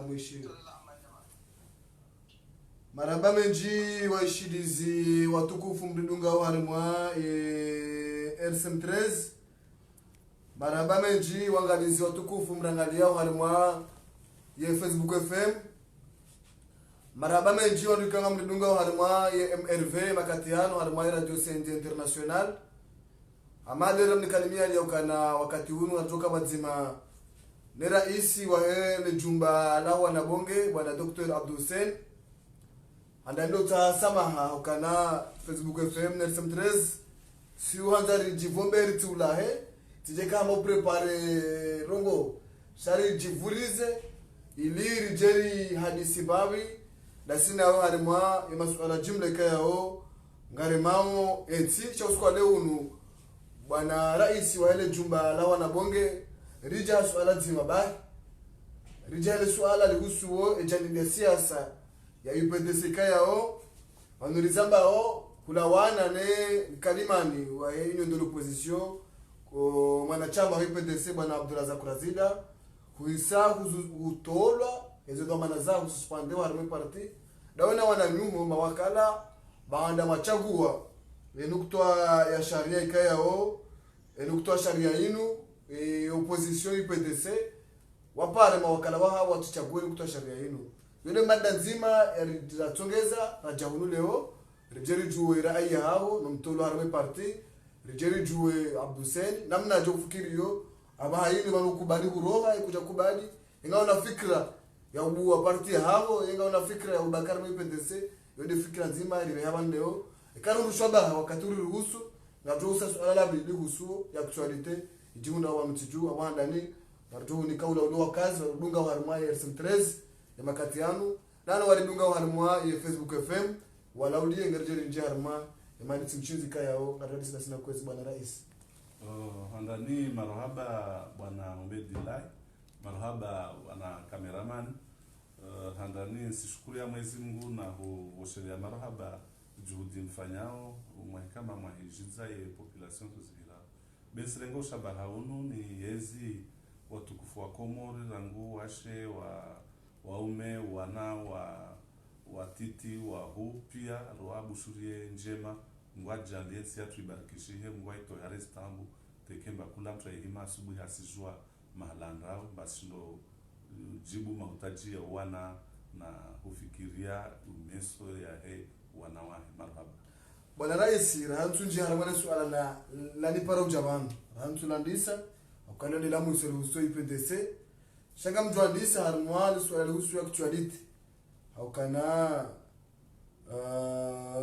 mwishi maraba menji waishidizi watukufu mdunga wa harimwa RSM13 maraba menji wangalizi watukufu mrangalia wa harimwa Facebook FM maraba menji wadukanga mdunga wa harimwa MRV makatiano harimwa Radio Sainte International amadera mnikalimia liyaukana wakati hunu natoka mazima ni raisi wa hele jumba la wanabonge bwana Dr. Abdul Hussein andando ta samaha ukana Facebook FM Nelson 13 si uhanzari jivombe ritulahe tije kama prepare rongo shari jivulize ili rijeri hadisi babi na sina wa harimwa ya masuala jumla kayao ngarimao eti cha uskwa leunu bwana raisi wa hele jumba la wanabonge rija suala zima bai rija ile suala lihusuo ejani ya siasa ya UPDC kayao wanurizamba o kulawana ne kalimani wa hiyo ndio opposition kwa mwanachama wa UPDC bwana Abdulrazak Razida huisa hutolwa hizo dhamana zao suspendewa harme parti dawana wananyumo mawakala baada machagua nukta ya sharia ikayao nukta sharia inu opposition UPDC wapare mawakala wao watuchague nukta sharia inu yule mada nzima ya tongeza na jahunu leo rejeri juwe raia hao na mtolo harame parti rejeri juwe Abdul Hussein namna jo kufikiri yo aba haini wanukubali kuroha ikuja kubali ingawa na fikra ya ubu parti hao ingawa na fikra ya Ubakar MPDC yode fikra nzima ile hapa leo ikanu rushaba wakati ruhusu na tuusa swala la bili husu ya actualite ijunda wa mtiju abandani narjo ni kaula ulo kazi wadunga wa harma RSM13 ya makatiano nana walidunga wa harma ya Facebook FM wala ulie ngerjeri nje harma ya mali timchizi kayao ngatadi sina kwezi bwana rais handani marhaba bwana Ubedillah marhaba bwana cameraman handani sishukuru ya Mwenyezi Mungu na hosheria marhaba juhudi mfanyao mwekama mwahijiza ya population kuzira besirengo shabaha unu ni yezi watukufu wa Komori rangu washe waume wana watiti wa hu pia roa bushurie njema ngwaja aliensi atu ibarikishihe ngwaito ya restambu tekemba kula mtu ya hima asubuhi asijua mahalandrao basi ndo jibu mahutaji ya wana na hufikiria umeso ya he wanawahi marhaba bwana rais rahantu nje haramana suala la nipara ujabanu rahantu landisa ukanda ni lamu isero usto IPDC shanga mtu andisa harmwali suala lihusu ya actuality haukana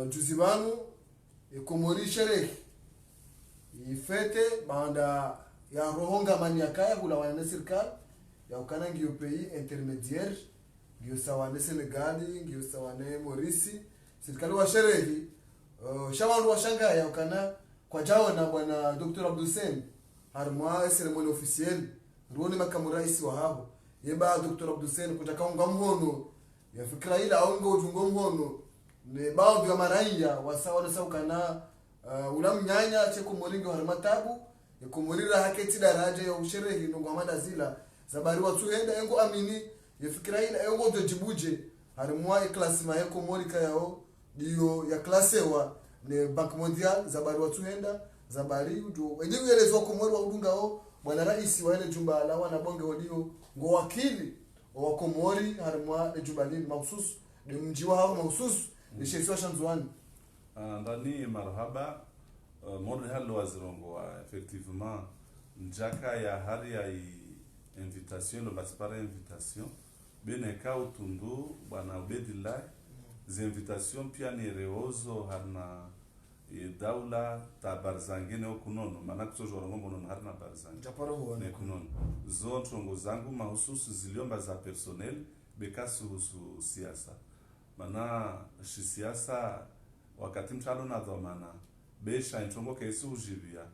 juzibanu ikomori sherehe ifete baada ya rohonga mani ya kaya hula wana serikali ya ukana ngiyo pays intermediaire ngiyo sawane Senegali ngiyo sawane Morisi serikali wa sherehe shawandu wa shanga ya ukana kwa jawa na bwana Dr. Abdul Hussein harmwa ceremony officielle ruoni makamu rais wa habo yeba Dr. Abdul Hussein kutaka unga mhono ya fikra ila aunga ujungo mhono ne baadhi ya maraia wasawa na saukana ulamnyanya cheko moringo harmatabu yakumurira haketi daraja ya usherehi ndo ngwamada zila zabari watuhenda engo amini ya fikra ila engo dojibuje harmwa class ma yako morika yao dio ya klase wa ne Bank Mondial zabari watuhenda zabari ujo ejibu yelezo Komori wa udunga o bwana rais wa ile jumba la wanabonge walio ngo wakili wa Komori harmwa le jumba lini mahusus de mji wa hao mahusus ni sheswa shanzwani ndani marhaba mode halo wazirongo effectivement njaka ya hari ya invitation lo basipara invitation bene ka utundu bwana Ubedillah zi invitation pia ni reozo harna daula ta barzangene okunono maana kutojora ngombo nono harna barzange japaro huone kunono zo ntongo zangu mahususu ziliomba za personnel bekasu husu siasa maana shi siasa wakati mtalo na dhamana besha ntongo kesi ujibia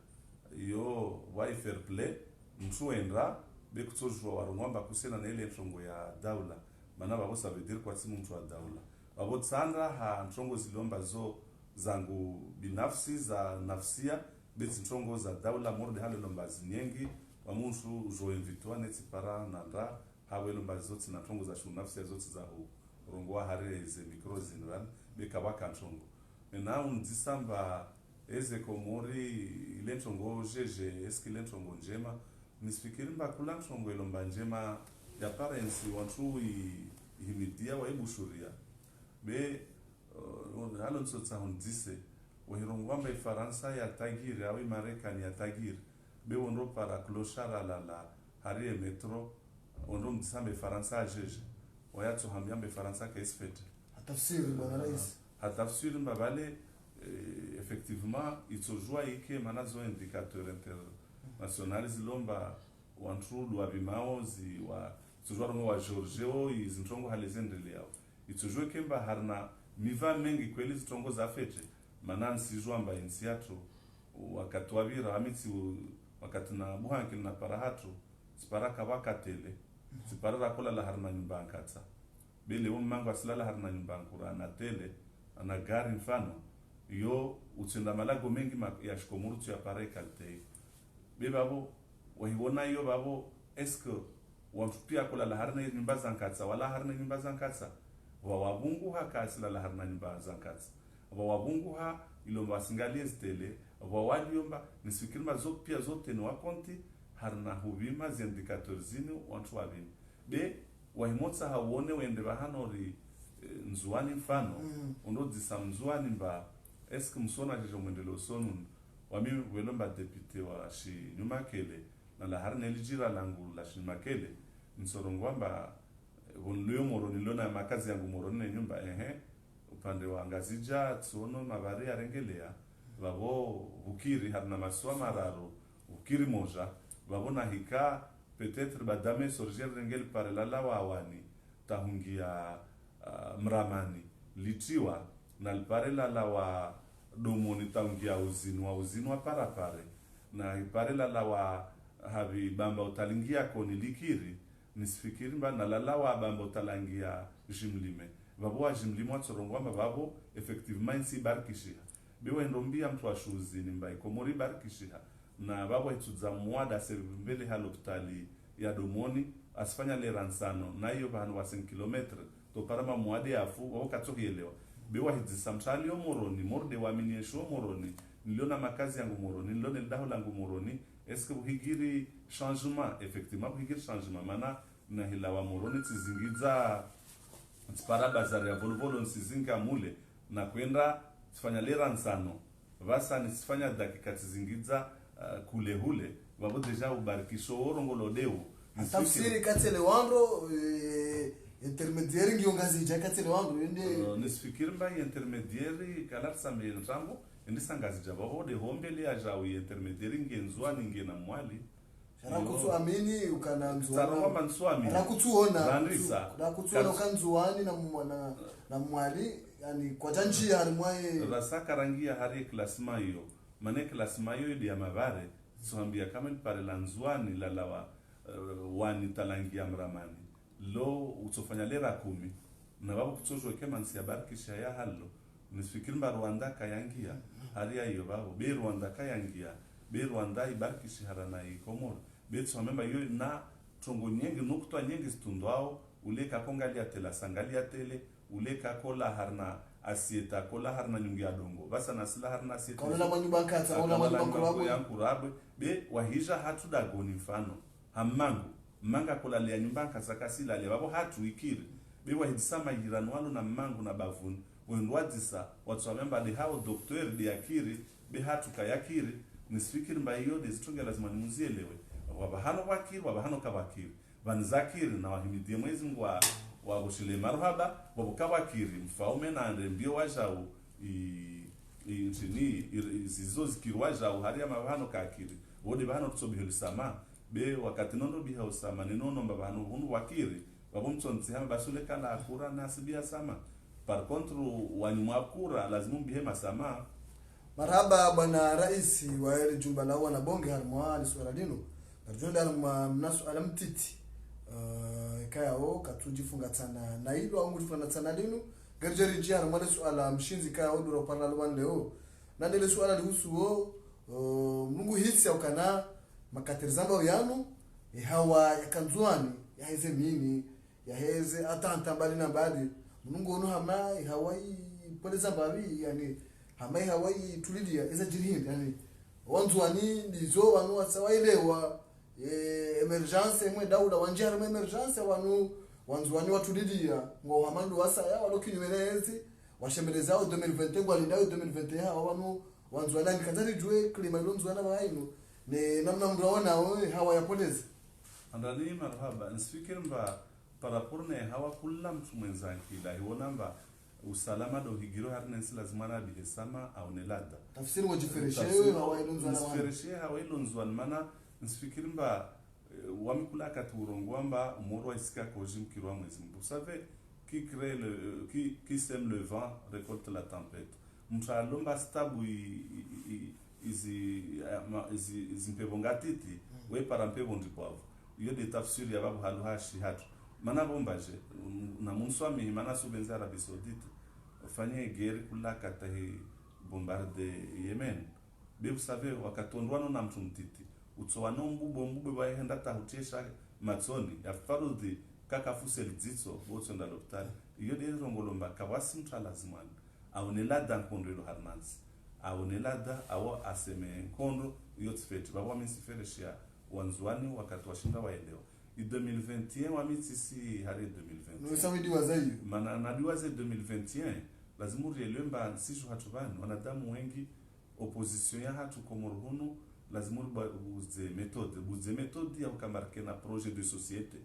yo wai fair play mtuendra bekutojwa warungomba kusena na ile ntongo ya daula maana babo sabedir kwa simu mtu wa daula babo tsandra ha ntongo ziliomba zo zangu binafsi za nafsia beti ntongo za daula morde halo lomba zinyengi wa mtu ujo invitwa neti para nanda hawelo mbazote na tongo za shuna nafsi zote za rongoa hare ze microzinran bekawaka ntongo na undisamba eze komori ile ntongo jeje eski ile ntongo njema nisfikiri mba kula ntongo elomba njema ya parents wantu himidia wa ebushuria be halo nsotsa hundise wahirongwa mba Faransa ya tagiri au Marekani ya tagiri be wondo para clochara la hari metro wondo mdisambe Faransa jeje wayatso hambia mba Faransa ka isfete atafsiri bwana rais atafsiri mba bale effectivement itojua ike manazo indicateur international zilomba wantu wa bimaozi wa tujua ngo wa Georgeo izintongo halezendelea itojua kemba harna miva mengi kweli zitongo za fete manansi jwamba insiato wakati wabira amitsi wakati na buhanki na parahatu siparaka wakatele siparara kola la harna nyumba nkatsa bele mango asilala harna nyumba nkura na tele ana gari mfano yo utsinda malago mengi ya shikomuru tu ya pare kalte be babo wahiona yo babo eske wamtupia kola la harna nyumba zankatsa wala harna nyumba zankatsa wa wabungu hakasila la harna nyumba zankatsa wa wabungu ha ilomba singalie stele wa waliomba nisikirima pia zote ni wakonti harna hubima zindikator zinu wantu wabini be wahimotsa hawone wende bahanori nzuani mfano unodisa nzuani mba eske msona jejo mwendelo sonu wami welomba depute wa shi Nyumakele na la harna elijira langu la shi Nyumakele nsorongwamba vonleo moroni lona makazi yangu moroni nyumba upande wa ngazija tsono mabari arengelea babo ukiri harna maswa mararo ukiri moja babo na hika peut-être badame sorger rengel par la lawani tahungia mramani litiwa na pare la lawa domoni tahungia uzinwa para pare na pare la lawa habi bamba utalingia koni likiri nisifikiri mba na lalawa bamba utalangia jimlime babo wa jimlimo tsorongwa babo effectivement insi barkishia biwe ndombia mtu ashuzi nimba ikomori barkishia na babo etudza mwada servimbele halopitali ya domoni asifanya le ransano na hiyo bana wa 5 km to parama mwade afu au katsokielewa biwa hidisa mtali yo moroni morde wa miniesho moroni niliona makazi yangu moroni niliona ndaho langu moroni eske buhigiri changement effectivement buhigiri changement mana na hila wa moroni tizingiza tsipara bazari ya volvolo nsizinga mule na kwenda sifanya lera nsano vasa nisifanya dakika tizingiza kule hule babo deja ubarikisho orongolo deu tafsiri katele wandro intermediary ngiongazi jakatele wandro ende nisifikiri mba intermediary kala sambe ntambo ende sangazi jababo de hombele ya jawi intermediary ngenzwani ngena mwali rakutsu amini ukana nzwana tsaroma manswami rakutsuona ukanzuani na mwali yani kwa janji harimwaye rasaka rangia hari klasma hiyo mane klasma hiyo ya mavare soambia kama pare lanzwani lalawa wani talangia mramani lo utofanya lera 10 na babo kutsojwe kema nsia barkisha ya hallo nisifikiri mba Rwanda kayangia haria hiyo babo be Rwanda kayangia be Rwanda ibarkishi harana ikomoro betso amemba hiyo na tongo nyingi nukutwa nyingi stundwao uleka kongalia tela sangalia tele uleka kola harna asieta kola harna nyungi adongo basa na sila harna asieta kola manyumba nkatsa kola manyumba yankurabwe be wahija hatu dagoni mfano hamangu manga kola le nyumba nkatsa kasila le babo hatu ikiri be wahidisama yiranwalo na mangu na bavuni wendwadisa watu wamemba de hao docteur de yakiri be hatu kayakiri nisifikiri mba hiyo dezitunga lazima nimuzielewe wabahano kabakiri banzakiri na wahimidie mwezi ngwa wabushile marhaba wabukabakiri mfaume na ndembio wajao intini zizo zikirwa jao haria mabahano kakiri wode bahano tsobihelisama be wakati nondo biha usama ninono mbabahano hunu wakiri wabumtsonzi hama basule kala akura nasibia sama par contre wanyumwakura lazima mbihema sama. Marhaba bwana rais wa ile jumba la wana bonge harmwa aliswala dino barjonda mnasu alamtiti kayao katujifunga sana na hilo au ngufunga sana dino garjeri jana mwana swala mshinzi kayao duro parla leo na ile swala lihusu mungu hitsi au kana makaterzamba yanu hawa yakanzuani yaheze mini yaheze atanta mbali na mbali mungu ono hamai hawai poleza babi yani hamai hawai tulidia eza jirihindi yani wanzwani ndizo wanu wasawaelewa emergence mwe dauda wanjara mwe emergence wanu wanzwani watulidia ngo hamandu wasaya walokinywerezi washembelezao 2020 ngwalindao 2021 wanu wanzwani nikatari jwe klima ilonzwana baino ne namna mraona wewe hawa yapoleza andani marhaba nsifikiri mba parapurne hawa kula mtu mwenzanki la hiona mba usalama do higiro harnensi lazima na bihesama au nelada tafsiri wajifereshewe hawa ilonzwana wana nsifereshe hawa ilonzwana mana nsifikiri mba wamikula katurongwa mba umoro wa isika koji mkirwa mwezi mbu vous savez qui sème le vent récolte la tempête mtralomba stabu izi mpebongatiti we parampevo ndipwavo iyo de tafsiri yababu halu hashi hatu mana bombaje na munswami mana subenza Arabie Saoudite fanye guerre kula katahi bombarde Yemen be vous savez wakatondwano na mtu mtiti utsowano mbube waenda tahutesha matsoni ya farudi kaka fusel dzitso botsonda l'hôpital iyo de rongolomba kawasi mtra lazimani aunelada nkondelo harnansi aunelada awo aseme nkondo iyo tsfeti baba misifereshia wanzwani wakati washinda waelewa i 2021 wamitisi hari 2021 no sawidi wazayi mana nadiwaze 2021 lazima urielewa sisho hatubani wanadamu wengi opposition ya hatu komorhunu lazima buze méthode ya ukamarke na projet de société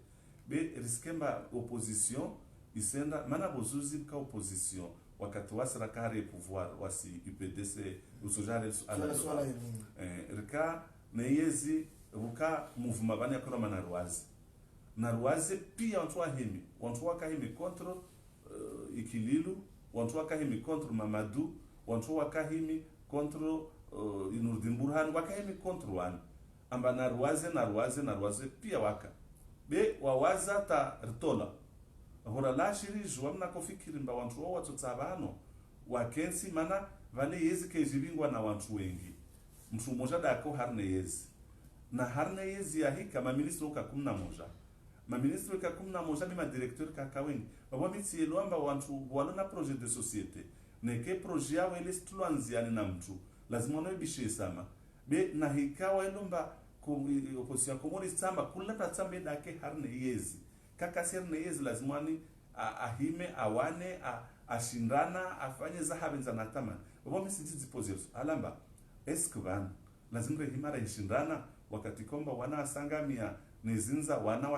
be riskemba opposition isenda mana bozuzi ka opposition wakati wasira kare pouvoir wasi UPDC usojare ala rika neyezi ruka mouvement bani yakora na ruazi pia wantu wakahimi contre Ikililu wantu wakahimi contre Mamadou wantu wakahimi contre Nurdin Burhan wakahimi contre wan amba na ruazi pia waka be wawaza ta rtola hora la shiri juamna kofikiri mba wantu wao watotsabano wakensi mana vale yezi kejibingwa na wantu wengi mtu mmoja dako harne yezi na harne yezi ya hika maministro ka 11 maministro ka 11 ni madirecteur ka kawengi baba mitsi elwamba wantu walona projet de société neke projet yao ile stulwanziani na mtu lazima no bishe sama be na hika waelomba opposition komoni tsamba kulata tsambe dake harne yezi kaka serne yezi lazimani ahime awane ashindana afanye zahabenza natama baba misiti positions alamba eskvan lazima himara ishindana wakati komba wana asangamia nezinza wana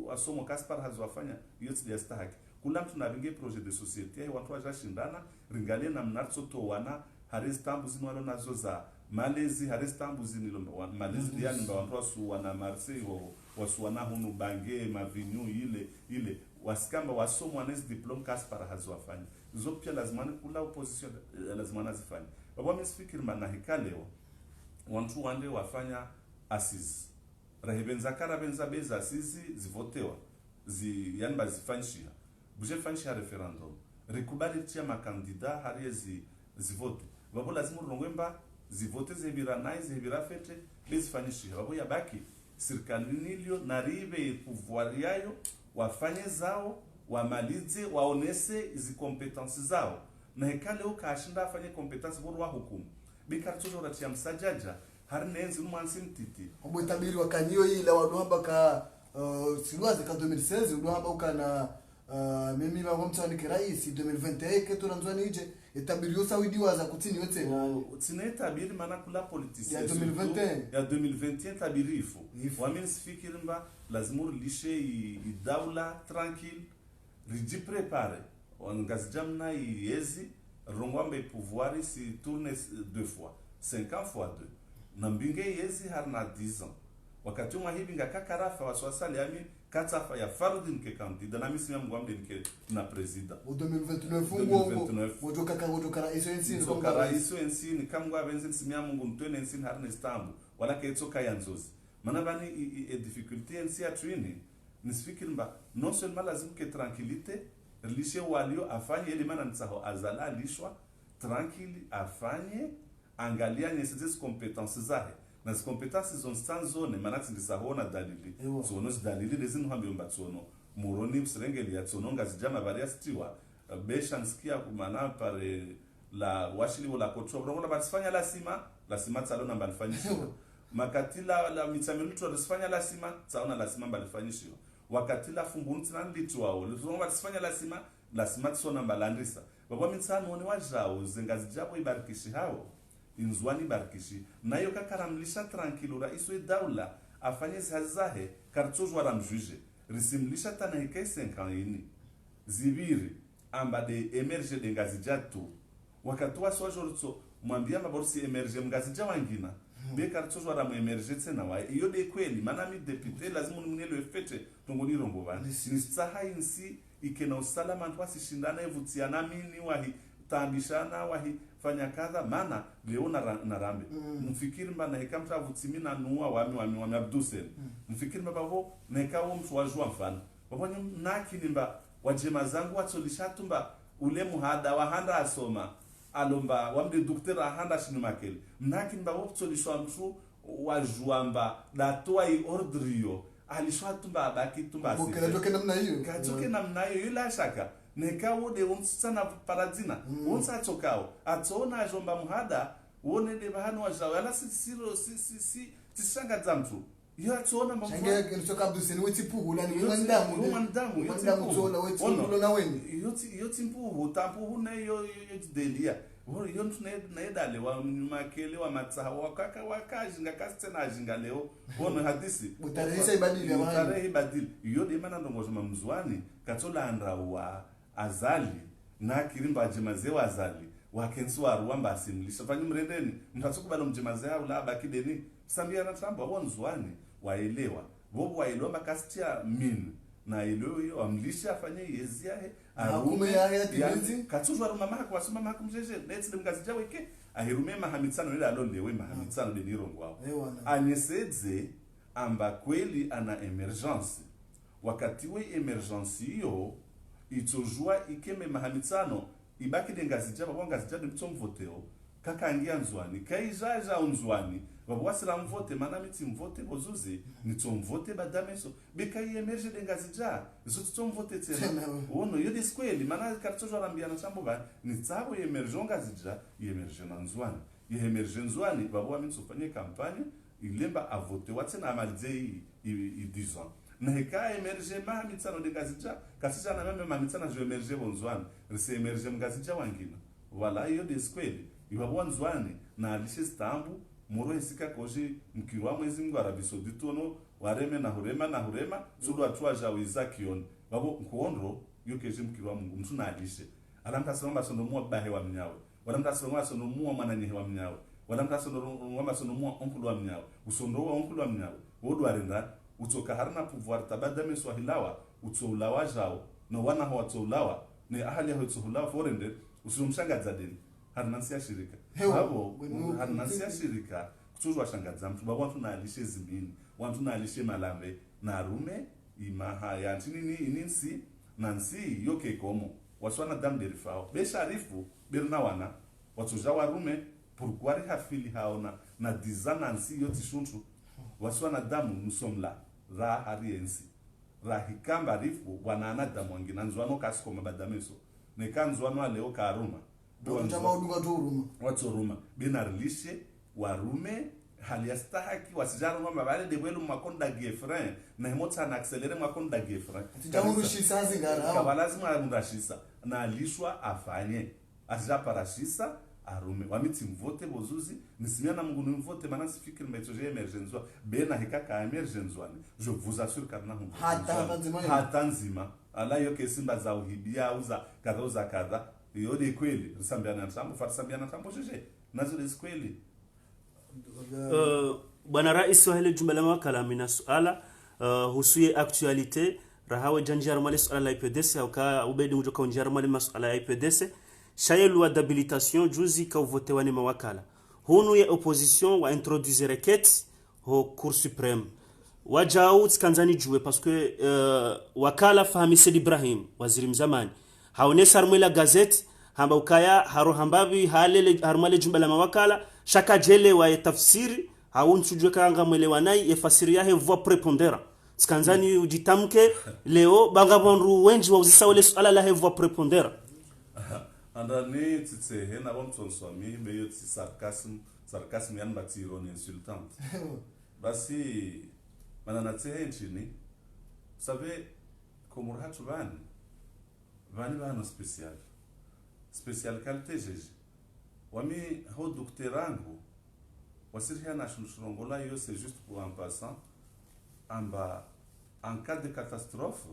wasomo Kaspar hazwafanya yote ya stahaki kula mtu na binge projet de société watu wajashindana ringale na mnatsoto wana harestambu zinwalo nazo za Malezi harestambu zinilo Malezi yani mba watu wasu wana Marseille wasu wana hunu bange mavinu ile wasikamba wasomo wana diplome Kaspar hazwafanya zo pia lazima kula opposition lazima zifanye baba msifikiri mana hikaleo wantu wande wafanya assise rahibenza karabenza beza assise zivotewa yani bazifanyishia buje fanyishia referendum rekubali tia makandida hariezi zivote babo lazima rongwemba zivote zebira fete bezifanyishia babo yabaki serikali nilio naribe pouvoir yayo wafanye zao wamalize waonese izi competence zao na hekale ukashinda afanye competence boru wa hukumu bikartojo ratia msajaja harnenzi umwansi mtiti obotabiri wakanyo ile wadohamba ka silwaze ka 2016 udohamba ukana mimi babo mtsani kiraisi 2021 keto nanzwani ije etabiri yosawidi waza kutini yote tsine tabiri mana kula politicien ya 2021 ya 2021 tabiri ifo wamini sifikirimba lazima lishe idaula tranquille riji prepare wangazijamna yezi rongwambe pouvoir si tourne 2 fois 5 ans fois 2 nambinge yezi harna 10 ans wakati mwa hivi ngakakarafa waswasali ami katsafa ya farudin ke kandida na misi mngwambe nke na president au 2029 wotokara iso ensini kamgwa benzi simya mungu mtwene ensini harne stambu wala ke tsoka yanzozi mana bani e difficulté ensi atwini nisfikiri mba non seulement lazim ke tranquillité lishe walio afanye ele mana ntsaho azala lishwa tranquille afanye angalia necessities compétences zahe na zikompetasi zonstanzone maana tindisahona dalili zono dalili lezinu hambi mbatsono muroni msirengeli ya tsono ngazijama varia stiwa besha nsikia kumana pare la washili la kotro kuna batifanya la sima tsalo namba nifanyishiwa makatila la mitsamilutwa risifanya la sima tsaona la sima mbalifanyishiwa wakati la fumbunti na nditwao lizonga batifanya la sima tsona mbalandisa baba mitsano one wajao zengazijabo ibarikishi hao inzwani barikishi nayo kakaramlisha tranquilo raiswe daula afanye zazahe kartozwa ramjuje risimlisha tana hikaise nkaini zibiri amba de emerge de ngazijatu wakati wa swajorto mwambia maborsi emerge mgazija wangina be kartozwa ramu emerge tena wa iyo de kweli maana mi depute lazima munelo efete tongoni rombo bani ni tsaha insi ikena usalama ntwasi shindana evutiana mini wahi tambishana wahi fanya kadha maana leo na rambe mfikiri mba na hekamta vutimina nuwa wami abdusen mfikiri mba bavo na hekawo mtu wajua mfano bavo naki nimba wajema zangu watsolishatumba ule muhada wahanda asoma alomba wamde duktera handa shinu makeli naki nimba woptsolishwa mtu wajuamba datoa i ordrio alishatumba abaki tumba asiri bukela namna hiyo kajoke namna hiyo ila shaka nekawo de unsana paradina unsa tokao atona ajomba muhada wone de bahano wajao ala sisiro si tisanga zamtu yo atona mambo shanga nitoka abduseni wetipuhula ni mwandamu tsola wetipuhula na weni yoti mpuhu tampuhu na yo delia yo naedale wa makele wa matsaha wakaka wakajinga kastena jinga leo bono hadisi utarehisa ibadili ya mahali utarehi badili yo de mana ndongozo mamzwani katola andra wa azali na kirimba jemaze wa azali wakensu wa ruamba asimlisha fanyi mrendeni mtatsukubalo mjemaze hao la bakideni sambia na tramba wonzwani waelewa bobo waelewa kastia min na ilo amlisha afanye yezi yahe arume ya tilinzi katuzwa mama kwa soma mama kumjeje netse mgazija weke ahirume mahamitsano ile alondewe mahamitsano de nirongo wao anyesedze amba kweli ana emergence wakati we emergence hiyo itojua ikeme mahamitsano ibaki de ngazija babo ngazija de mtsomvoteo kaka angia nzwani kaijaja unzwani babo wasira mvote mana miti mvote bozuzi nitsomvote badameso bekai emerge de ngazija zotsomvote tena ono yo diskweli mana kartojwa rambia na chambo ba nitsabo emerge ngazija emerge na nzwani emerge nzwani babo wamitsofanye kampanye ilemba avote watsena amalize i 10 ans na heka emerge mahamitsano de ngazija kasija na meme mahamitsana jo emerge bonzwani rese emerge ngazija wangina wala yo diskweli ibabo nzwani na alishe stambu moro esika koje mkirwa mwezi mungu Arabi Saudite ono wareme na hurema sudu atwa jawo izakion babo nkuondro yokeje mkirwa mungu mtu na alishe alamta sonoma sono muwa bahe wa mnyawe walamta sonoma sono muwa mwananyehe wa mnyawe walamta sono muwa onkulu wa mnyawe usondo wa onkulu wa mnyawe wodu arenda utoka harna pouvoir tabadame swahilawa utsoulawa jao no wana ho utsoulawa ne ahali ho utsoulawa forende usumshanga zadeni harnansia shirika babo harnansia shirika kutuzwa shangaza mtu babo watu na alishe zimbini watu na alishe malambe na rume imaha ya nini ininsi nansi yoke komo waswana dam derifao be sharifu berna wana watu jawa rume pourquoi hafili haona na dizana nansi yoti shuntu waswana damu musomla ra hariensi ra hikamba rifu wana anadamu wangina nzwano kasiko mabadameso ne kanzwano leo karuma watoruma binarlishe warume haliastahaki wasijaro mama bale de welu makonda gefrain na hemota na accelere makonda gefrain tijamurushisa zingara kabalazima murashisa na alishwa afanye asija parashisa arume wamiti mvote bozuzi nisimia na mungunu mvote mana sifikiri metoje emergence bena hikaka emergence je vous assure kana hu hata nzima ala yoke simba za uhibia uza kadha yode kweli risambiana tambo fatisambiana tambo jeje nazo des kweli bwana rais wa ile jumla la makala mina suala husuye actualite rahawe janjara mali suala la IPDC au ka ubedi mjoka unjara mali masuala ya IPDC shayelu wa d'habilitation juzi ka vote wani mawakala hunu ya opposition wa introduire requête au cour suprême wajao tkanzani juwe parce que wakala Fahmi Said Ibrahim waziri mzamani haonesa armela gazette hamba ukaya haro hambabi halele harmale jumba la mawakala shaka jele wa tafsiri haun sujwe kanga mwelewanai efasiri yahe voix prépondérant skanzani ujitamke leo banga bonru wenji wa uzisa wale suala la voix prépondérant andani tse hena bon son swami meyo tsi sarcasme yan bati ironie insultante basi manana tse nchini vous savez comme ratu vani vano spécial qualité jeje wami ho doctorangu wasiriha na shunshrongola yo c'est juste pour en passant amba en cas de catastrophe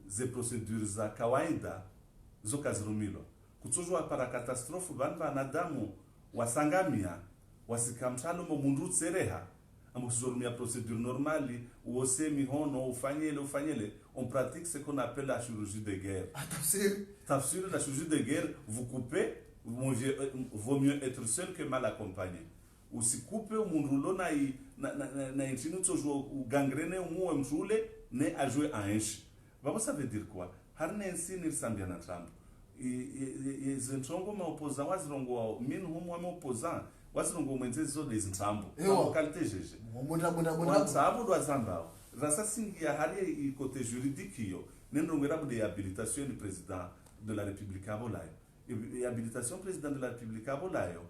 ze procédures za kawaida zokazirumilwa kutsojwa para catastrophe vanhu vanadamu wasangamia wasikamtano mundu tsereha amuzorumia procédure normale uose mihono ufanyele on pratique ce qu'on appelle la chirurgie de guerre. Tafsir la chirurgie de guerre, vous coupez, vaut mieux être seul que mal accompagné. Ou si coupez au mundulo na intinu tsojo gangrene umuwe mjule ne a jouer à inch. Ça veut dire quoi? Harne ensi nirsambia na trampo. Zentongo ma opposant wazirongo min humu wa opposant wazirongo mwenzezi zo lezintrambo. Kwa qualité jeje. Wansabu do azambao. Rasa singia hali côté juridique yo nendongera de habilitation du président de la République abolayo. Et habilitation président de la République abolayo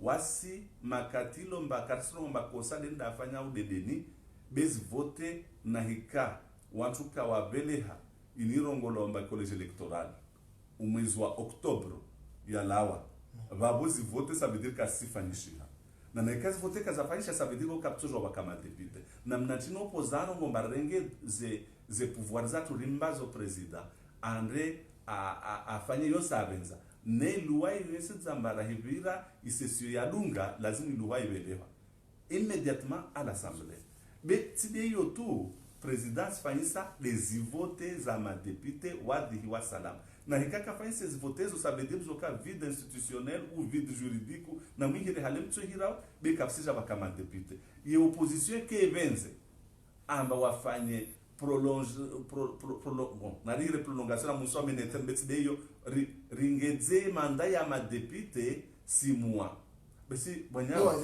wasi makatilo mbakatsiro mbakosa denda afanya udedeni base vote na hika watu kawabeleha inirongolo mba collège électoral umwezi wa Oktobre ya lawa babuzi vote ça veut dire kasifanyishira na nekazi vote kazafanyisha ça veut dire ko kaptujwa bakama député na mnatino opozano ngomba renge ze pouvoir za tulimbazo président André afanye yo sabenza ne luwai wese zambara hivira isesio ya lunga lazima luwai belewa immédiatement à l'assemblée mais tide yo tout président fanyisa les votes za ma député wadi wa salam na hikaka fanyisa les votes zo ça veut dire zoka vide institutionnel ou vide juridique na mwingine halem tsohira be kapsija bakama député ye opposition ke venze amba wafanye bon na rire prolongation na muso ameneter betide yo ringeze manda ya ma député 6 mois basi banyao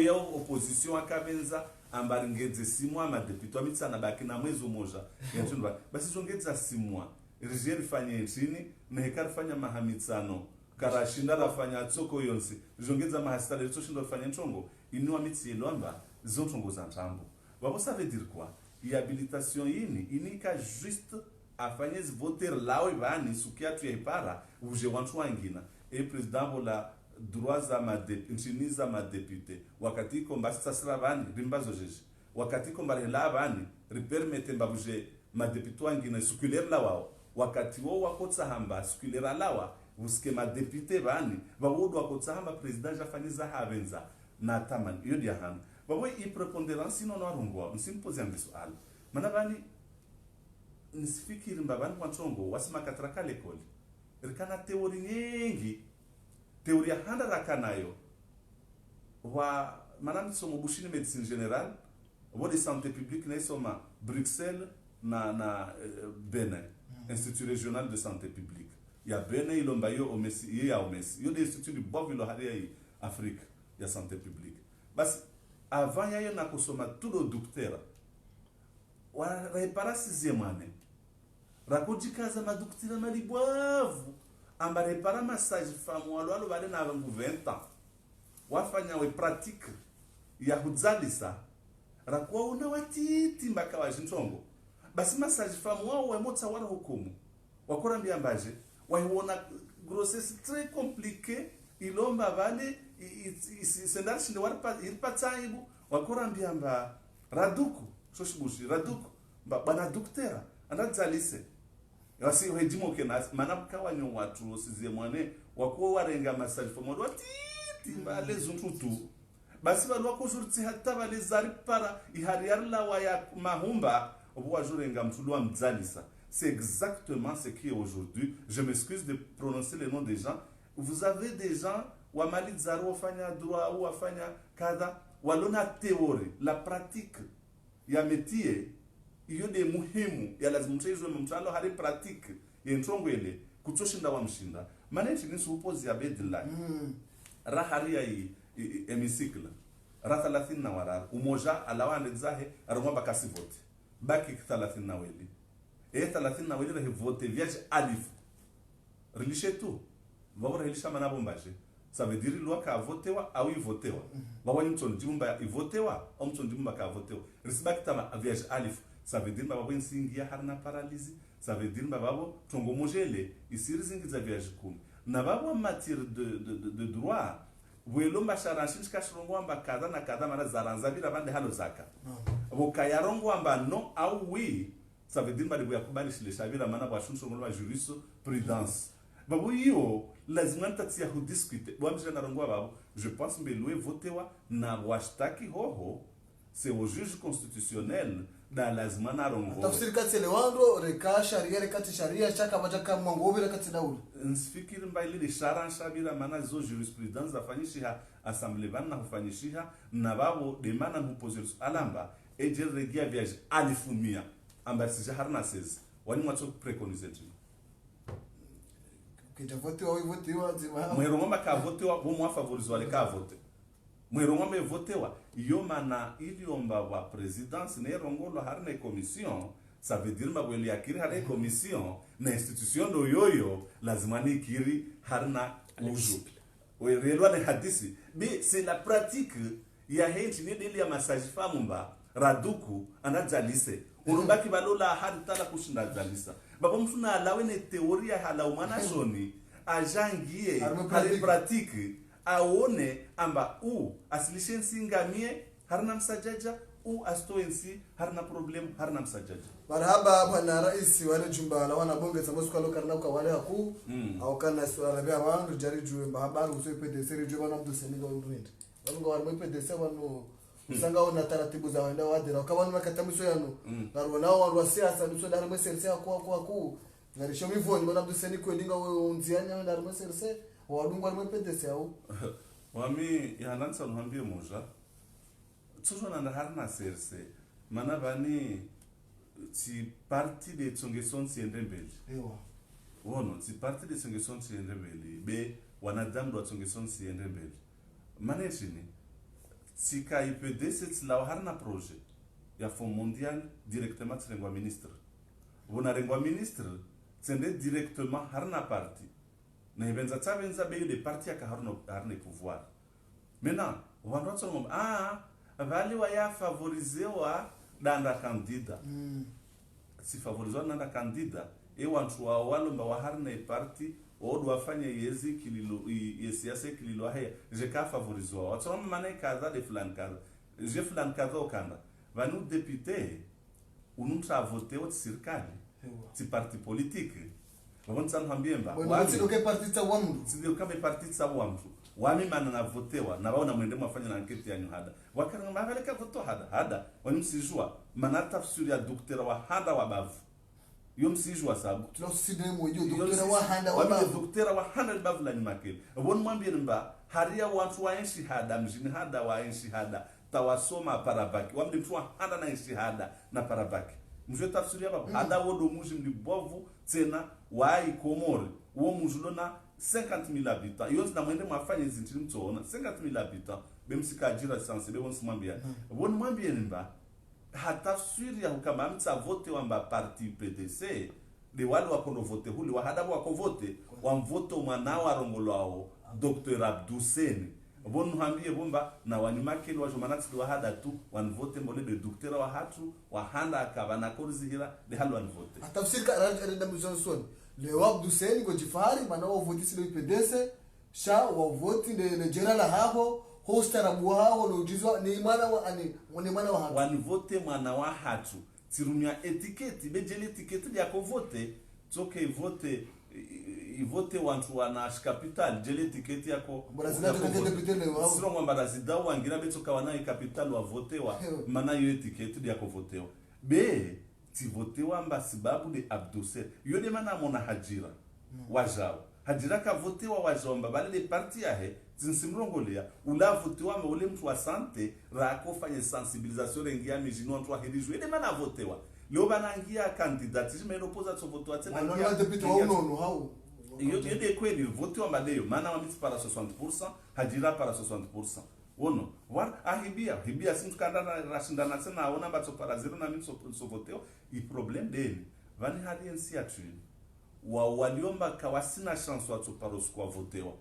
yo opposition akabenza amba ringeze 6 mois ma député amitsana baki na mwezi mmoja yatundwa basi zongeza 6 mois rigeri fanye nchini na hekar fanya mahamitsano karashinda rafanya tsoko yonsi zongeza mahasitale litoshindo fanya ntongo inua mitsi elomba zontongo za ntambo babo ça veut dire quoi habilitation yini inika juste afanye voter lawe bani sukia tu ipara uje wantu wangina e president bola droit za nchiniza ma député wakati komba sasra bani rimbazo jeje wakati komba la bani ripermete mbabuje ma député wangina sukulaire la wao wakati wo wakotsa hamba sukulaire lawa uske ma député bani bawodo wakotsa hamba president jafanyiza havenza na tamani yo dia hanga babo i prépondérance non arungwa msimpoze ambisual mana bani nisifikiri mbabani kwa ntongo wasima katraka l'école rikana teori nyingi teori ya handa rakanayo wa manam somo bushini médecine générale wa de santé publique na soma Bruxelles na Benin Institut régional de santé publique ya Benin ilomba yo omesi ya omesi yo de institut du bovilo hali Afrique ya santé publique basi avant yayo na kusoma tudo docteur wa repara 6e année rakujikaza madocteur malibwavu amba repara massage femme walo bale na 20 ans wafanya we pratique ya hudzalisa rakuwa una watiti mbaka wa jintongo basi massage femme wao wemotsa wala hukumu wakora mbiambaje waiona grossesse très compliquée ilomba vale sendarshinde warpa irpatsaibu wakora mbiamba raduku shoshibushi raduku bana docteur andadzalise yasi hejimo kenas manapka wanyo watu sizie mwane wako warenga massage femme watiti mbale zuntutu basi balwa kujurti hatta bale zaripara ihariarla wa ya mahumba obwa jurenga mtulwa mdzalisa. C'est exactement ce qui est aujourd'hui. Je m'excuse de prononcer les noms des gens. Vous avez des gens wamali zaro fanya droit ou afanya kada walona théorie la pratique ya métier iyo de muhimu ya lazima mchezo mtalo hali pratique ya ntongo ile kutoshinda wa mshinda manage ni suppose ya bedla rahari ya hemicycle ra 30 na wara umoja alawande zahe arongwa bakasi vote baki 30 na weli 30 na weli re vote viage alif rilishe tu vavora rilisha mana bombaje ça veut dire loi ka votewa au votewa bawani mtson jumba ivotewa au mtson jumba ka votewa respecta ma viage alif ça veut dire babo insingia harna paralysie ça veut dire babo tongo mojele isirizingi za viage kumi na babo en matière de droit bwelomba sharanshi kashrongo amba kadha na kadha mara zaranza bila bande halo zaka bokayarongo amba no au oui ça veut dire bali yakubali shile shabira mana bwa shunso ngolwa jurisprudence babo hiyo lazima ntatia kudiscuter bwamje na rongo babo je pense mbelwe votewa na washtaki hoho c'est au juge constitutionnel da lazima na rongo tafsiri kati lewando reka sharia rekati sharia chaka bajaka mwangobe rekati daulu nsifikiri mbaili de sharan shabira mana zo jurisprudence afanyisha assemblée bana kufanyisha na babo de mana mposer alamba eje regia viage alifumia amba si harna 16 wani mwacho préconiser tu kija vote wa vote wa zima mwero ngomba ka vote wa bo mwa favoriser wale ka vote mwero ngomba vote wa iyo mana iliomba wa présidence ne rongolo harna commission ça veut dire mabweli akiri harna commission na institution do yoyo lazima ni kiri harna uju werelwa ne hadisi mais c'est la pratique ya henchi ne deli ya massage famumba raduku anajalise urubaki balola hadi tala kushinda jalisa baba mfuna alawe ne teoria hala umana shoni ajangie hali pratique aone amba asilishen singamie harna msajaja astoensi harna problem harna msajaja marhaba bwana rais wale jumba la wana bonge sababu kwa lokana kwa wale haku au kana swala bia wangu jari juu mahabari usipe seri juu bana mtu seninga ndwende wangu wale mpe wanu usanga ona taratibu za wenda wadira kama ni makatamiso yanu naro nao wa siasa ndio ndaro meserse kwa ngarisho mivoni bana mtu seni kwendinga wewe unzianya ndaro meserse wadungwa mpe au wami yanansa nhambie moja tsozona na harna serse mana bani ti parti de tsongeson siendembele ewa wono ti parti de tsongeson siendembele be wanadamu do tsongeson siendembele mana chini sika IPDC la harna projet ya fond mondial directement tsengwa ministre bona rengwa ministre tsende directement harna parti na ibenza tsabenza be de parti ya harna pouvoir maintenant wandu tsongo vali wa ya favorizewa danda kandida si favorizewa danda kandida wantu wa walomba wa harna parti odu wafanye yezi kililo yesiasa kililo haya je ka favorizewa watsoma mane kaza de flan kaza je flan kaza okanda vanu député unumsa voter au serikali ti parti politique wabonsa nhambemba wani ndio parti ta wamdu ndio kama parti ta wamdu wami mana na votewa na baona mwende mwafanya na ankete ya nyuhada wakana mavale ka voto hada wani msijua mana tafsiri ya daktari wa hada wa bavu yo msijua sababu tunaside moyo daktari wa hada wa bavu daktari wa hada bavu la nyumakeli woni mwambie mba haria watu wa enshi hada mjini hada wa enshi hada tawasoma parabaki wamde mtu wa hada na enshi hada na parabaki mjue tafsiri ya babu hada wodo muji mlibovu tena wa ikomori wo mujulona 50,000 habitants yonzi na mwende mwafanya zintini mtona 50,000 habitants bemsika ajira sensible wonsi mwambia woni mwambie nimba hata suri ya kama mtsa vote wamba parti PDC de wale wakono vote huli wa hadabu wako vote wamvoto mwanao arongolwao Dr. Abdousseni woni mwambie bomba na wanimakeli wa jomanati wa hada tu wanvote mbole de docteur wa hatu wa handa akabana korzihira de halu wanvote tafsiri ka rada mzonson le wabdu seni go jifari mana wa voti silo IPDC sha wa voti de general habo hostara buhao no jizwa ni mana wa hatu wani vote mwana wa hatu tirumya etiketi bejele etiketi ya ko vote toke vote ivote wantu wana capital jele etiketi yako brazil to deputy le wao siro ngomba razida wangira betoka wana capital wa vote wa mana yo etiketi ya ko vote be ti vote wamba sababu de Abdoussel yo de mana mona hajira wajao hajira ka vote wa wajomba bale de parti yahe zinsimrongolia ula vote wa ule mtu wa sante rako fanye sensibilisation rengia mijino mtu wa hirijwe de mana vote wa leo banangia candidate jime opposa to vote wa tena ngia deputy wa unono hao Iyo de kweli vote wa madeyo maana wa miti para 60% hajira para 60%. Wono war hibia simtukanda na rashindana tena aona batso para 0 na miti so voteo i problem deni vani hali ensi atuni waliomba kawasina chance watu paros kwa votewa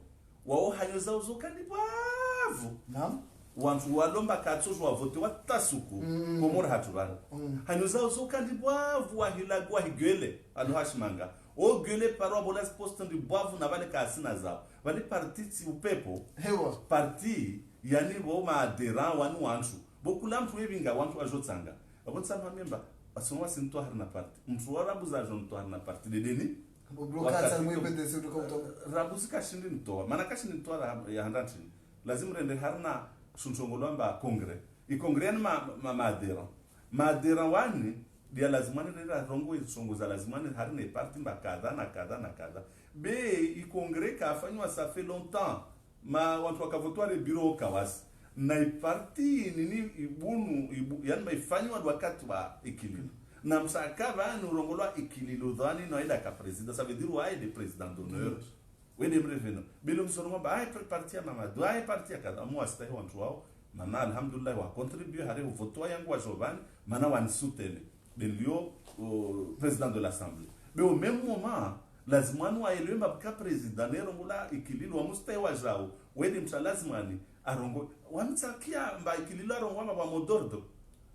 wao hanyoza uzokani bavu naam wantu walomba katsozo votewa tasuku komora hatubana hanyoza uzokani bavu wahilagwa higele alohashimanga o gele paro bolas poste de bavu na vale kasina zao vale parti upepo hewa parti yani bo ma adhérent wanu wantu bokula mtu webinga wantu ajotsanga abonsa memba asonwa sinto harna parti mtu warabu za jonto harna parti dedeni blokasa mwepende sio tukakutoa rabuzi kashindi ntoa maana kashindi ntoa ya handati lazima rende harna shunchongolamba kongre i kongre ni madera wani dia lazima rende rongo isongoza lazima harne parti mbakadha na kadha be i kongre kafanywa ça fait longtemps ma watu wakavotwa le bureau kawasi na i parti nini ibunu yani maifanywa wakati wa ikilini na msaka vani urongolwa ikililo dhani no ida ka president ça veut dire wa ide président d'honneur wede mreveno bilo msono ba ai parti ya Mamadou ai parti ya kada mo astahi wantu wao mana alhamdulillah wa contribuer hare voto yangu wa Jovani mana wa nsutene belio président de l'assemblée mais au même moment lazima wa elemba ka president ne rongola ikililo wa mustahi wa jao wede msalazima ni arongo wamtsakia mba ikililo arongwa ba modordo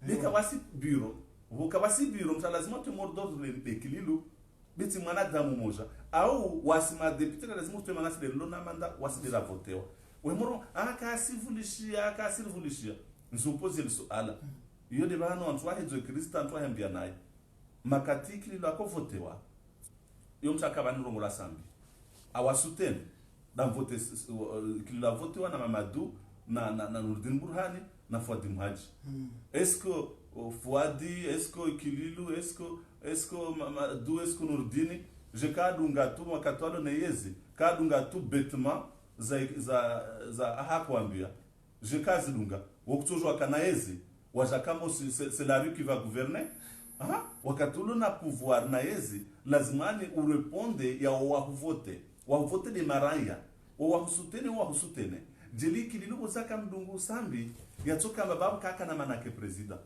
lika wasi bureau ukabasi biro mta lazima tu mordo le kililu biti mwana damu moja au wasima député lazima tu manasi de lona manda wasi de la votewa we moro akasivulishia nsupoze liso ala iyo de bana antwa hezo Kristo antwa hembia naye makati kililu akovotewa yo mtaka bani rongo la sambi awasuten dan vote kililu avotewa na Mamadou na Nurdin Burhani na Fuadi Mhaji est-ce que Fuadi, est-ce que Kililu, est-ce que Mamadou, est-ce que Nurdini, je kadunga tu makatwalo na yezi, kadunga tu bêtement za hakuambia. Je kazidunga, wakutujwa kana yezi, wajakamo c'est la rue qui va gouverner. Ah, wakatulo na pouvoir na yezi, lazimani ureponde ya wahuvote de maraya, wahusutene. Jeli Kililu bozaka mdungu sambi yatoka babu kaka na manake president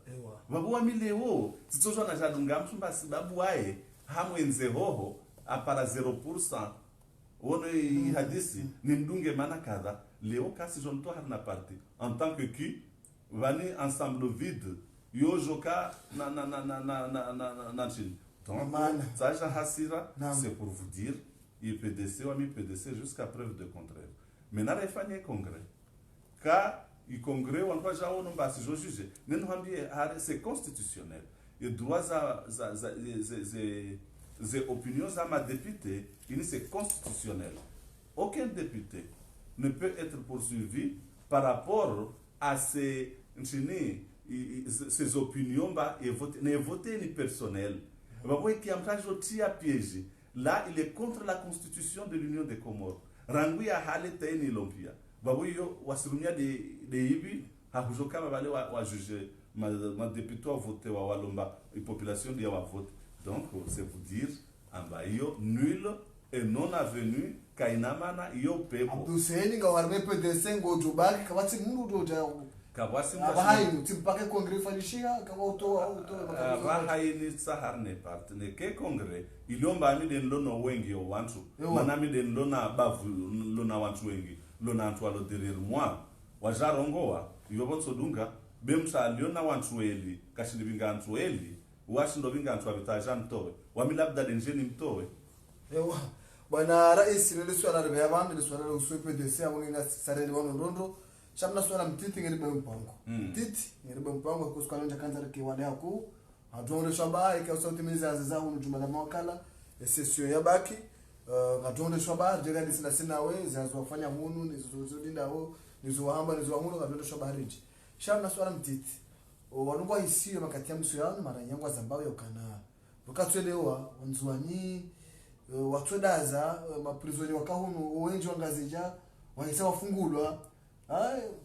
babu wa mileo titozo na jadunga mtumba sababu wae hamwenze hoho apara 0% wono hadisi ni mdunge mana kadha leo kasi jonto harna parti en tant que qui vani ensemble vide yo joka na chini donc ça hasira c'est pour vous dire IPDC ou MIPDC jusqu'à preuve de contraire. Maintenant, il faut un congrès. Car le congrès, on ne peut pas juger. C'est constitutionnel. Il doit les opinions à ma députée, c'est constitutionnel. Aucun député ne peut être poursuivi par rapport à ses opinions et voter ni personnel. Vous voyez qu'il y a un piège. Là, il est contre la constitution de l'Union des Comores. Rangu ya hali taini lompia. Babu yo wasirumia de hivi hakujoka wale wa juger ma député wa voter wa walomba population dia wa vote. Donc c'est vous dire amba yo nul et non avenu kainamana yo pepo. Abduseni ngawarme PDC ngojubaki kabati mundu doja. Kabasi abahayi timpake congrès falishia kama auto abahayi ni saharne part ne ke congrès iliomba mi den lono wengi o wantu mana mi den lona bavu lona wantu wengi lona antu alo derrière moi wajarongoa yobonso dunga bemsa liona wantu eli kashindi binga antu eli washindo binga antu abitaja mtowe wamilabda denjeni mtowe ewa bwana rais ile swala la baba ile swala la uswepe PDC amuna sareli wano ndondo shamna swala mtiti ngeribe mpango mtiti ngeribe mpango kusuka nje kanza ke wale haku adonde shaba ike sauti miza za unu jumala mwakala session ya baki adonde shaba jega disina sina we zinazofanya hunu nizozodinda ho nizohamba nizohunu adonde shaba riji shamna swala mtiti wanungwa isiyo makati ya msu yanu mara nyangwa zambao yokana bukatwelewa wanzuani watwedaza maprizoni wakahunu wengi wangazija waisa wafungulwa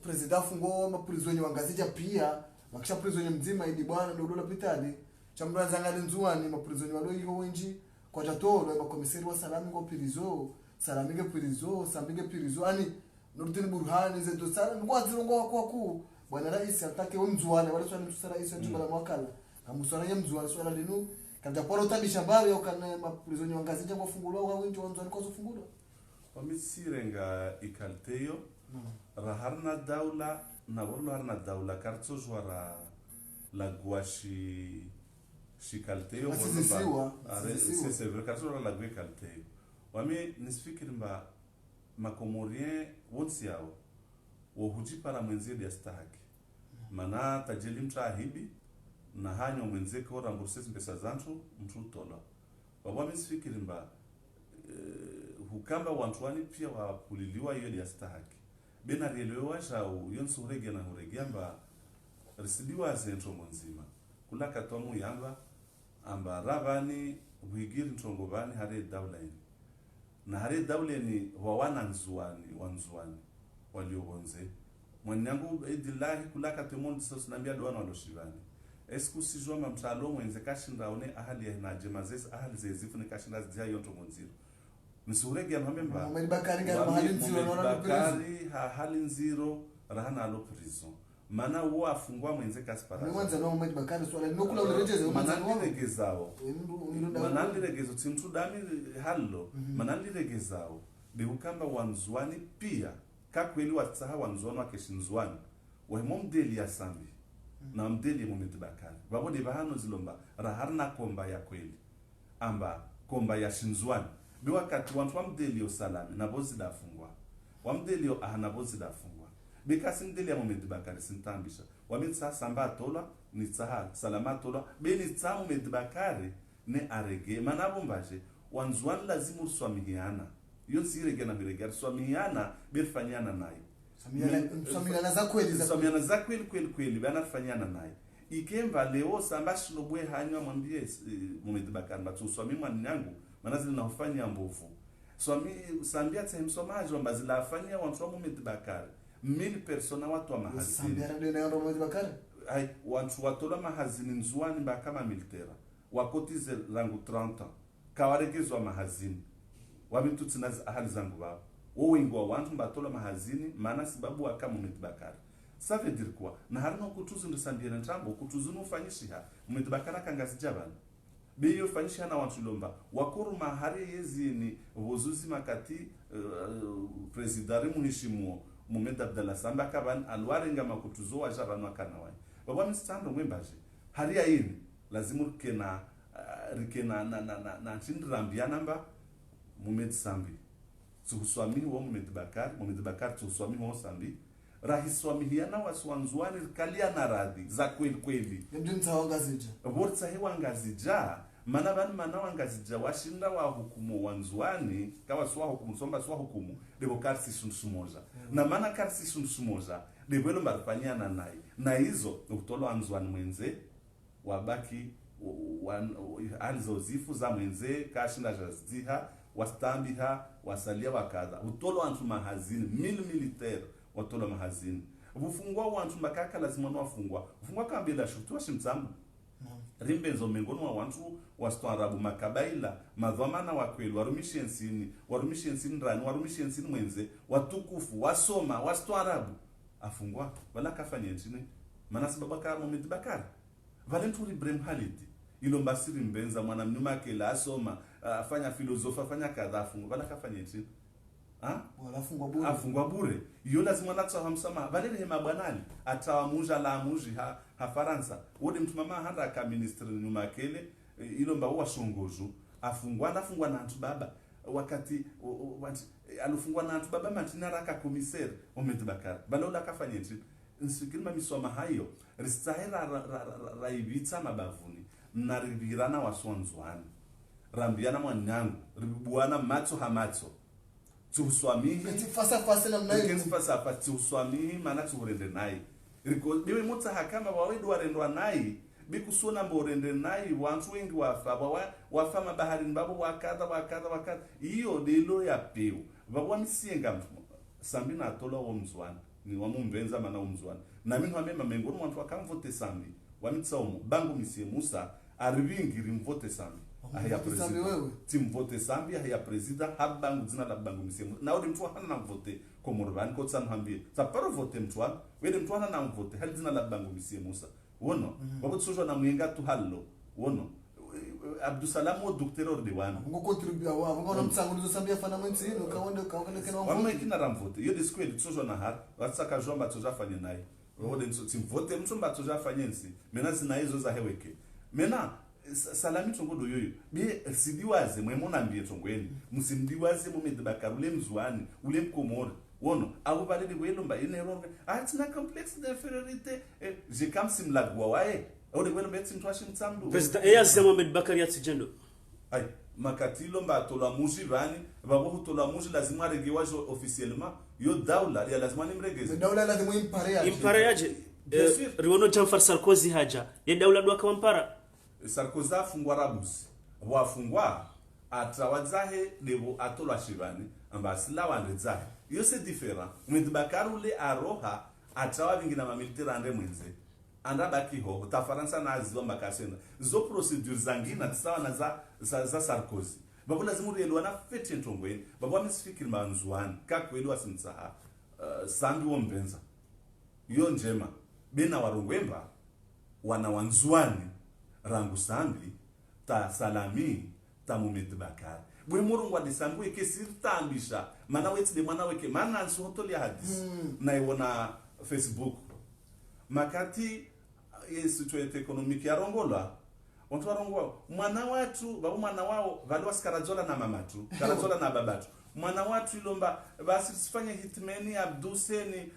president afungo maprizoni wangazija pia makisha prizoni mzima idi bwana ndio dola pitali chamranza ngali nzuani maprizoni walo iko wengi kwa jato lo komisari wa salami ngo pirizo salami ge pirizo samige pirizo ani nurdin burhani zeto salami ngo azirongo kwa ku bwana rais atake umzuane wale swali mtusara rais wa jumla mwakala amusana ye mzuane swala linu kaja poro tabisha bari au kana mapirizo nyangazi jango fungulo au winjo wanzani kwa fungulo wamisirenga ikalteyo raharna daula na wala harna daula karto jwara la guashi shikalteyo c'est vrai karto la gwe kalteyo wame nisfikiri mba makomorien wonsi yao wohuji para mwenzie dia stahaki mana tajeli mtrahibi na hanyo mwenzie kwa ramburses pesa zantu mtu tola wame nisfikiri mba hukamba wantuani pia wapuliliwa hiyo dia stahaki bena rielewa shau yonsu urege na urege amba risidiwa zentro mwanzima kula katomu yamba amba ravani wigiri ntongobani hare daulaini na hare daulaini wawana nzuani wanzuani waliobonze mwanyangu edilahi kula katomu sosnambia doana waloshivani esku sijua mamtalo mwenze kashinda one ahali ya najemazes ahali zezifu ni kashinda zia yonto mwanziro Misurege ya mamemba Mohamed Bakari ngari mahali nziro naona Bakari hali nziro rahana alo prison mana uo afungwa mwenze kaspara mwanza na Mohamed Bakari swala nokula urejeze manandiregezao manandiregezo timtu dami hallo manandiregezao de ukamba wanzwani pia kakweli watsaha wanzwani wakeshinzwani wa momdeli ya sambi na mdeli Mohamed Bakari babo de bahano zilomba raharna komba ya kweli amba komba ya shinzwani bi wakati wantu wamdeli osalami nabozi dafungwa wamdeli ahanabozi dafungwa bikasi mdeli ya Mohamed Bakari sintambisha wamitsa samba tola ni tsaha salama tola beni tsa Mohamed Bakari ne arege manabo mbaje wanzwan lazimu swamihiana yonsi irege na birege swamihiana birfanyana naye swamihiana za kweli bana fanyana naye ikemba leo samba shilobwe hanywa mwambie Mohamed Bakari batu swami mwanangu manazili na ufanya mbovu swami sambia tsemsomaji wamba zilafanya wantu wa Mohamed Bakari 1000 persona watu wa mahazini sambia ndio na Mohamed Bakari ai wantu watola mahazini nzuani mba kama militera wakotize langu 30 kawaregezwa mahazini wabintutsi na ahali zangu babo wowingwa wantu mbatola mahazini maana sababu wa kama Mohamed Bakari ça veut dire quoi na harino kutuzu ndisambia ntambo kutuzu nufanyisha Mohamed Bakari akangazijabana beyo fanyisha na wantu lomba wakuru mahari yezini vozuzi makati presidari muhishimu Mohamed Abdallah Samba kaban alwarenga makutuzo wa jabanu akanawai baba mstando mwembaje hari ya ini lazimu rikena na chindrambia namba Mohamed Sambi tsuswami wa Mohamed Bakari tsuswami wa Sambi rahiswamihiana waswanzwani kalia na radhi za kweli ndio mtawangazija bortsa hewa ngazija mana wangazija washinda wa hukumu wanzwani kawa swa hukumu somba swa hukumu debo karsi sunsumoza na mana karsi sunsumoza debo lo marfanyana naye na hizo utolo wanzwani mwenze wabaki alizozifu za mwenze kashinda jazdiha wastambiha wasalia wakadha utolo antu mahazini militaire watolo mahazini bufungwa wantu makaka lazima wafungwa ufungwa kambila shutu washimtsambu rimbenzo mengoni wa wantu wastwarabu makabaila madhamana wa kweli warumishensini rani warumishensini mwenze watukufu wasoma wastwarabu afungwa wala kafanya nchini maana sababu kama Mohamed Bakari Valenturi Ibrahim Khalid ilomba siri mbenza mwana mnyuma kila asoma afanya filosofa afanya kadha afungwa wala kafanya nchini wala afungwa bure yo lazima natsa msama balele mabwanali atawamuja la muji ha Faransa wodi mtu mama handa ka ministre nyuma kele ilomba wa shongoju afungwa na antu baba wakati alufungwa na antu baba matina raka commissaire Mohamed Bakari balola kafanya nti nsikilima misoma hayo ristahira raibitsa mabavuni na ribirana waswanzwani rambiana mwanangu ribuana matso hamatso tuswamihi fasa na mnayo fasa tuswamihi maana turende naye riko biwe mutsa hakama wawedu warendwa naye bikusona mborende naye wantu wengi wafa mabaharini babo wakadha hiyo dilo ya peu babo misienga sambi na tola wa mzwana ni wa mumbenza maana umzwana na mimi hamema mengoni wantu wakamvote sambi wamitsaomo bangu misie Musa arivingiri mvote sambi ahya Sambi president wewe. timvote sambi ahya president habangu dzina la bangu msemo na udi mtu hana vote ko morban ko tsan hambie sa paro vote mtu wana wede mtu hana na vote hal dzina la bangu msemo sa wono babo tsojo na mwenga tu hallo wono Abdusalam o docteur de wana ngo contribua wa ngo no mtsango ndo Sambi afana mwenzi no kaonde kana wamwe kina ramvote yo disquel tsojo na har watsaka jomba tsoja fanye naye wode timvote mtu mba tsoja fanye nsi mena zina hizo za heweke mena salami tongodo yoyo be sidiwaze mwe mona mbie tongweni musimdiwaze mumede bakarule mzwani ule mkomora wono akubalele kwelomba ineronga atina complexe d'infériorité je kam simlagwa wae ode kwelomba etsimtwashi mtsamdu president eyazema Mohamed Bakari atijendo ay makatilo mba tola muji vani babo tola muji lazima regewa officiellement yo daula ya lazima nimregeze daula lazima impare yaje riwono Jamfar Sarkozy haja ya daula dwa kampara Sarkozy afungwa rabusi wafungwa atawadzahe debo atolwa shivani amba sila wandedzahe yo c'est différent Mohamed Bakari ule aroha atawa vingina ma militaire ande mwenze anda baki ho ta faransa na azizo makasenda zo procedure zangina tsawa na za Sarkozy babo lazima rielwa na fete ntongweni babo amesifikiri manzwani kakweli wasimtsaha Sambi wo mbenza yo njema bena warongwemba wana wanzwani rangu Sambi ta salami ta Mohamed Bakari bwe murungwa de Sambi weke sirtambisha mana weti de mwana weke mana nsotoli hadis na iwona Facebook makati situation economic ya rongola watu warongwa mwana watu babu mwana wao vali wasikarazola na mamatu karazola na babatu mwana watu ilomba basi sifanye hitmeni Abduseni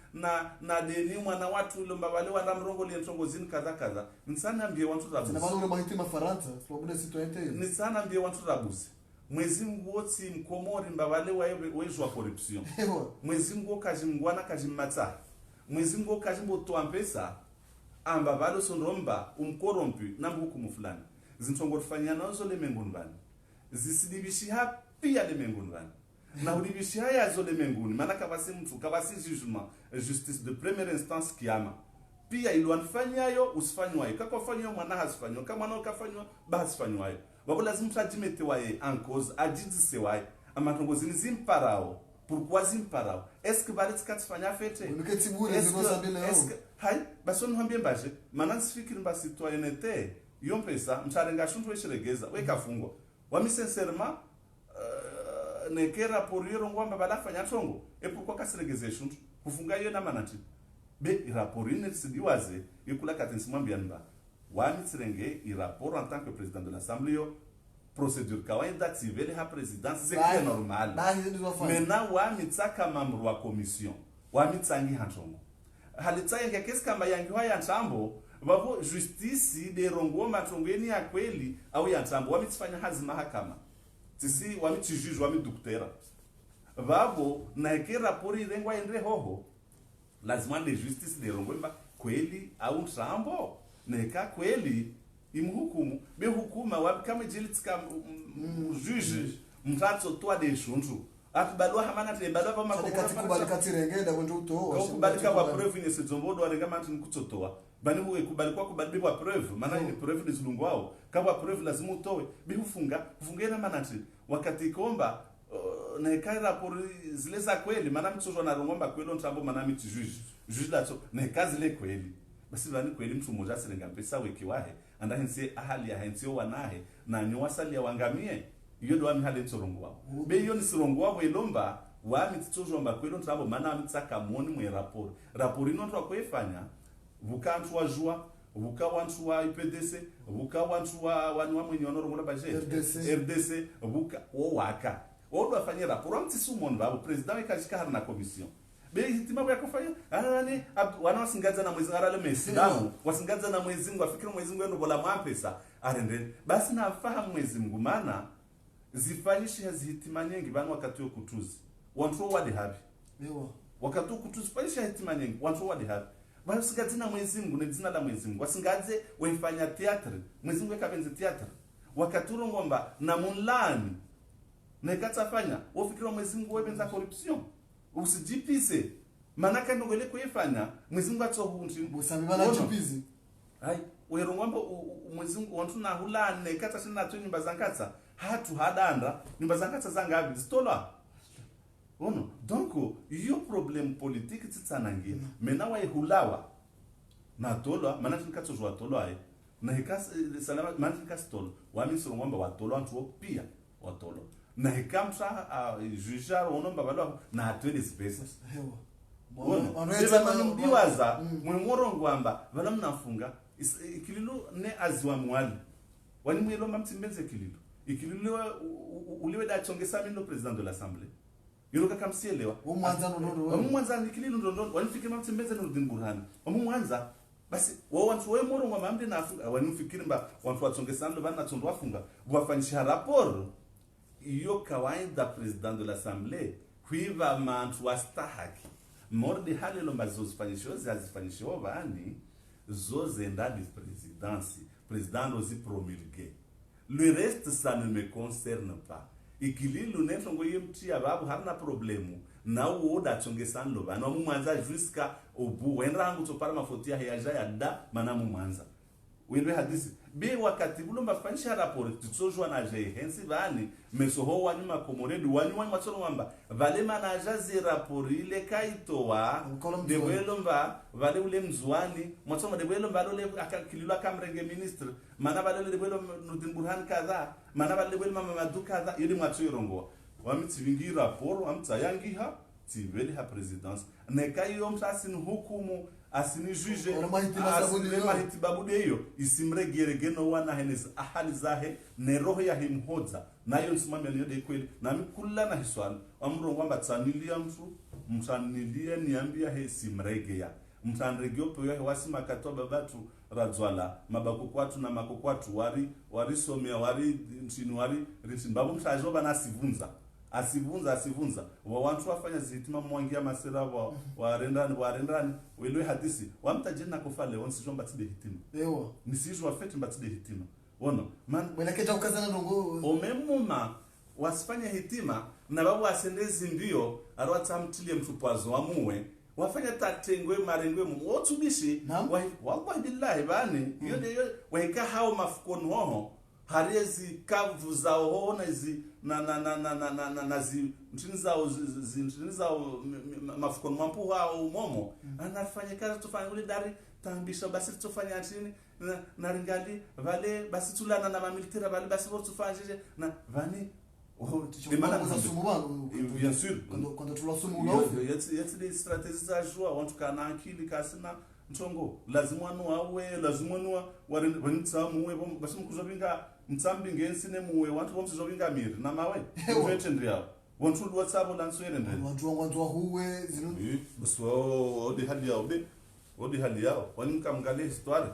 na deni mwana watu ilomba wale wana mrongo lientongozini kaza nsana mbie watu rabuzi na balo mahitima Faransa problem citoyenneté ni sana mbie watu rabuzi mwezi ngoti mkomori mba wale wejwa corruption mwezi ngo kajimngwana kajimmatsa mwezi ngo kajimboto ampesa amba balo sonromba umkorompi na mhukumu fulani zintongo tufanya nazo le menguni bani zisidibishi hapi ya le menguni bani na udibishi haya zo le menguni maana kabasi mtu kabasi jugement justice de première instance kiama pia ilwanfanyayo usifanywayo kakofanywa mwana hasifanywa kama mwana ukafanywa basifanywayo babo lazima tajimete waye en cause ajidise waye amatongozini zimparao pourquoi zimparao est-ce que balit katifanya fete est-ce que hay bason hambie mbaje maana sifikiri mba citoyenneté yompesa mcharenga shuntu weshiregeza wekafungwa wami sincèrement nekera pour yero ngwamba balafanya tongo et pourquoi kasiregeze shuntu kufunga yo na manati be rapport ine sidiwaze yekula katensi mwambia nba wami tsirenge i rapport en tant que président de l'assemblée procédure kawaida activer la présidence c'est normal maintenant wami tsaka membre wa commission wami tsangi hantongo halitsaye kesi kama yangi haya ntambo babo justice de rongo matongeni ya kweli au ya ntambo wami tsifanya hazi mahakama tisi wami tijujwa wami doktera babo na ke rapport irengwa endre hoho lazima de justice de rongo mba kweli au ntambo neka kweli imhukumu be hukuma wapi kama jilitika juge mtatso toa de shuntu akibalwa hamana te balwa pa makobali katirengeda bonjo to kubalika kwa preuve ni sedzombodo arenga manti nkutsotoa bani uwe kubalikwa kubali kwa preuve maana ni preuve ni zulungu wao kama preuve lazima utoe bi kufungena manati wakati komba na kaira por zile za kweli maana mtsozo na rongomba kweli ntambo maana miti juge la so na kazi le kweli basi bani kweli mtu mmoja sirenga pesa wiki wahe anda hensi ahali ya hensi wanahe na nyowasali ya wangamie iyo ndo wami hali tsorongo wao be iyo ni sirongo wao elomba wami tsozo mba kweli ntambo maana amitsaka moni mwe rapport ino ndo akwefanya vukantu wa jua vuka wantu wa IPDC vuka wantu wa wani wa mwenye wanorongola baje RDC vuka wo waka odo afanye rapport amti sumon babo president ekashika harna commission be hitima kwa kufanya anani wana wasingaza na mwezi ngarale mesidamu wasingaza na mwezi ngo afikira mwezi ngo ndo bola mwampesa arende basi na afahamu mwezi ngumana zifanyishi hazihitima nyingi bana wakati wa kutuzi wantu wadi habi wakati wa kutuzi fanyishi hitima nyingi wantu wadi habi basi na mwezi Mungu ni jina la mwezi Mungu wasingaze waifanya theatre mwezi Mungu kabenze theatre wakaturo ngomba na munlani na katafanya ufikira mwezi Mungu webenza corruption usijipise manaka ndongole kuifanya mwezi Mungu atsohunti busami bana jipizi hai wero ngomba mwezi Mungu wantu na hulane kata sina tu nyumba zankatsa hatu hadanda nyumba zankatsa zangabi zitola ono donc iyo problem politique tsitsanangia mena wa hulawa na tola mana tinkatso jwa tola ai na hikas salama mana tinkas tola wa misoro ngomba wa tola antu pia wa tola na hikamsa jujar onomba balwa na atwele spaces biwaza mwemorongo amba vala mnafunga ikililo ne azwa mwali wani mwelo mamtimbenze kililo ikililo uliwe da chongesa mino president de l'assemblée yoka kamsielewa mwanza ikililo ndondo wani fikiri mamtimbenze no dingurani mwanza basi wantu we morongo mamde na afunga wani fikiri mba wantu wachongesa ndo bana tondo wafunga bwafanyisha rapport iyo kawaida president de l'assemblée kuiva mantu wastahaki morde halelo mbazozifanyisho zazifanyisho bani zoze ndadi président ozi promulgué le reste ça ne me concerne pas ikililu netongo yemti ababu harna problemu na uoda chongesan lo bana mwanza jusqu'à au bout wenrangu to para mafotia ya da mana mwanza wende hadisi be wakati bulomba fanisha rapport tutsojwa na je hensi bani mesoho wani makomore wani matsoro wamba vale manaja zi rapport ile kaitowa de welomba vale ule mzwani matsoma de welomba lole akakililo akamrenge ministre mana vale de welomba Nurdin Burhan kaza mana vale welomba Mamadou kaza yidi matsoirongo wamitivingi rapport amtsayangi ha tiveli ha présidence ne kayo mtasin hukumu asini juge mahiti babudeyo isimregere geno wana henes ahali zahe ne roho ya himhodza nayo nsimami aliyode kweli na mikula na hiswali amro kwamba tsanilia mtanilia niambia he simregeya mtanregeo peyo he wasima katoba batu radzwala mabako kwatu na makokwatu wari somea wari ntini wari ritimbabu mtajoba na asivunza wa wantu wafanya zitima mwangia masera warendani welwe hadisi wamtajina kufale wonsijwa mbatide hitima ewa nisijwa fete mbatide hitima wono man weleketa ukazana ndongo omemuma wasifanya hitima na babu asendezi mbio arwatamtilie mtupwazo wamuwe wafanya tatengwe marengwe mwotubishi wallahi billahi bani yode waika hao mafukoni hoho harezi kavu zao ho na zi ntini zao mafukoni mwampu hao momo anafanya kazi tufanya ule dari tambisha basi tufanya chini na ringali vale basi tulana na mamilitera vale basi wote tufanye na vani bien sûr quand tu la sumu lao yeti des stratégies za joie wantu kana akili kasina ntongo lazima nuwa warinitsamu we basi mkuzobinga mtsambi ngensine muwe wantu bomsizobinga miri na mawe uvete ndriao wantu WhatsApp lanswere ndeni wantu huwe zinu so odi hali yao wanimkamgalia histoire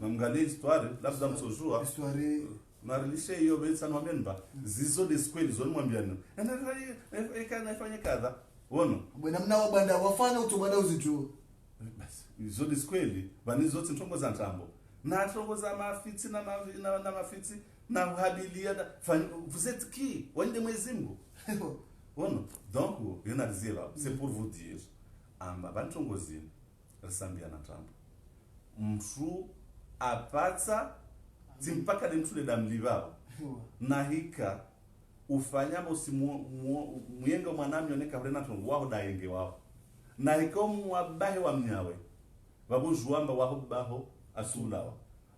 namgalia histoire labda msojua histoire na relishe hiyo betsa nwambenba zizo de square zoni mwambiano na ifanye kadha wono bwana mnao banda wafanya utubanda uzitu basi izo de square bani zote ntongo za ntambo na ntongo za mafiti na mafiti na uhabilia vous êtes qui wende mwezi Mungu wono donc yona rizela c'est pour vous dire amba bantongo zini resambia na ntambo mtu apatsa timpaka demtule damlivao na hika ufanya bosi muyenga mwanami oneka vrena tongo wao daenge wao na hika mwabahe wa mnyawe babu juamba wao baho asulawa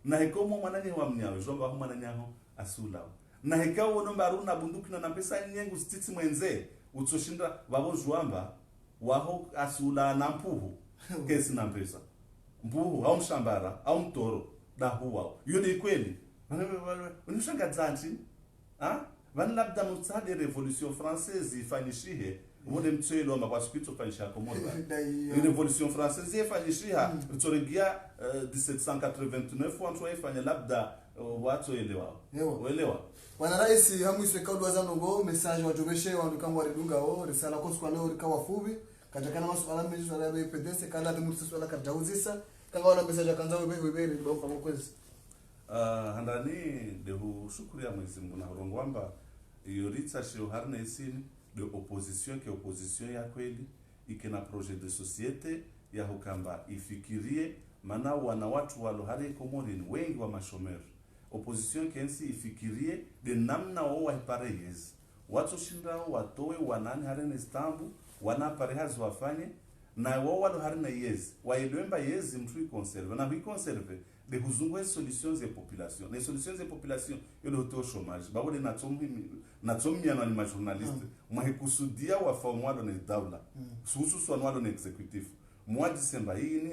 na hika mwanani wa mnyawe juamba wao mwanani aho asulawa na hika wonomba aruna bunduki na pesa nyengu stiti mwenze utoshinda babu juamba wao asula na mpuhu kesi na pesa mpuhu au mshambara au mtoro da huwa yoni kweli unishanga dzanti vani labda mtsade revolution française ifanishihe wode mtselo mabasquito fanisha komorba revolution française ifanishiha tsoregia 1789 wantu ifanya labda watu elewa wana rais hamwiswe kaudwa zanongo message watobeshe wandukango ridunga risala kwa leo rikawa fubi katakana masuala mengi sana ya PDS kala timusi swala katauzisa kanga wana message kanza wewe bomba mkwezi handani de shukuru ya Mwenyezi Mungu na urongwamba yoritsa shio harna isini de opposition ya kweli ikena projet de société ya hukamba ifikirie maana wana watu walo hali Komori wengi wa mashomeri. Opposition kensi ifikirie de namna wao wapareyezi watu shindao watoe wanani harene stambu wana parehazi wafanye na wao walo harina yezi waelewemba yezi mtu conserve na hui conserve de huzungwe solutions et population les solutions et population yo le taux chômage babo de natomia na ma journaliste mwahikusudia wafamwalo ne daula susu swanwalo ne executif mois December hii ni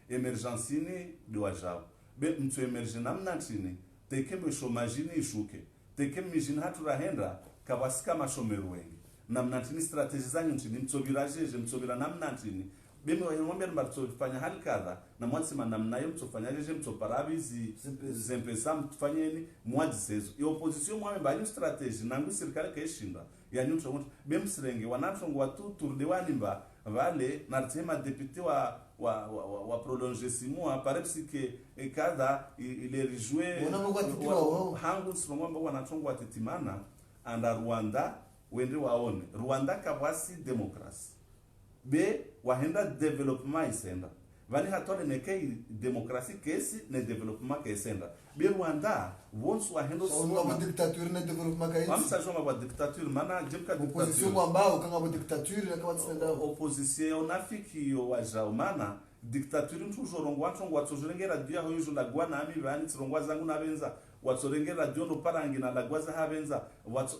emergence ni doajao be mtu emerge namna chini tekembe chômage ni ishuke tekembe jina haturahenda kabasika mashomeru wengi namna chini strategy zanyu chini mtsobira namna chini bimi wanyombe mbatofanya hali kadha na mwatsima namna yo mtofanyaje mtoparabizi zempesa mtufanyeni mwadzisezo i opposition mwame bali strategy nangu serikali kaishinda yani mtu bemsirenge wanatongo watu turdewanimba vale nartema député wa prolonger 6 mois parepsi que kadha il est rejoué hangu sirongwa wanatongo watitimana anda Rwanda wende waone Rwanda kabwasi democracy be wahenda development isenda vani hatole nekei demokrasi kesi ne development kesenda be Rwanda wonsu wahendo soma dictature ne development kaisi amsa joma ba dictature mana jemka opposition kwambao kanga ba dictature na kama tsenda opposition onafiki yo wajao mana dictature ntujorongwa watongo watozorengera dia ho yuzo lagwana ami vani tsirongwa zangu na benza watsorengera diondo parangi na lagwaza habenza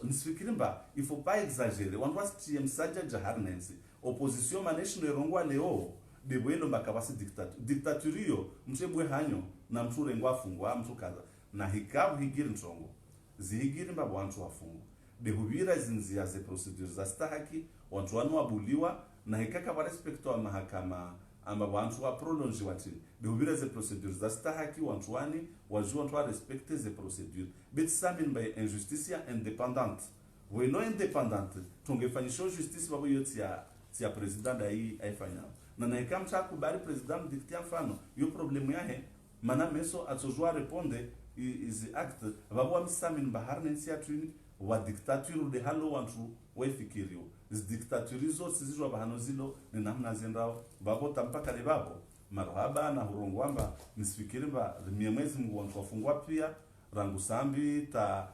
nisifikirimba il faut pas exagérer on doit se msaja jaharnensi opposition maneshi nerongwa leo debwelo makabasi dictature yo mtebwe hanyo na mturengwa fungwa mtu kaza na hikabu higiri ntongo zihigiri mba wantu wafungwa behubira zinzia ze procedures za stahaki wantu wanu wabuliwa na hikaka wa respecto wa mahakama amba wantu wa prolonge watini behubira ze procedures za stahaki wantu wani wajua wantu wa respecte ze procedures betsamin by injusticia independante weno independante tungefanyisho justice babu yoti ya president dai aifanya na naikam cha kubali president dictia mfano yo problemu yahe mana meso atojua reponde is act babu amsamin bahar nensi atuni wa dictature de halo wantu wefikirio is dictature zo sizizwa bahano zilo ni namna zendao babu tampaka le babo marhaba na hurongwamba nisifikirimba mwezi Mungu wantu wafungwa pia rangu sambi ta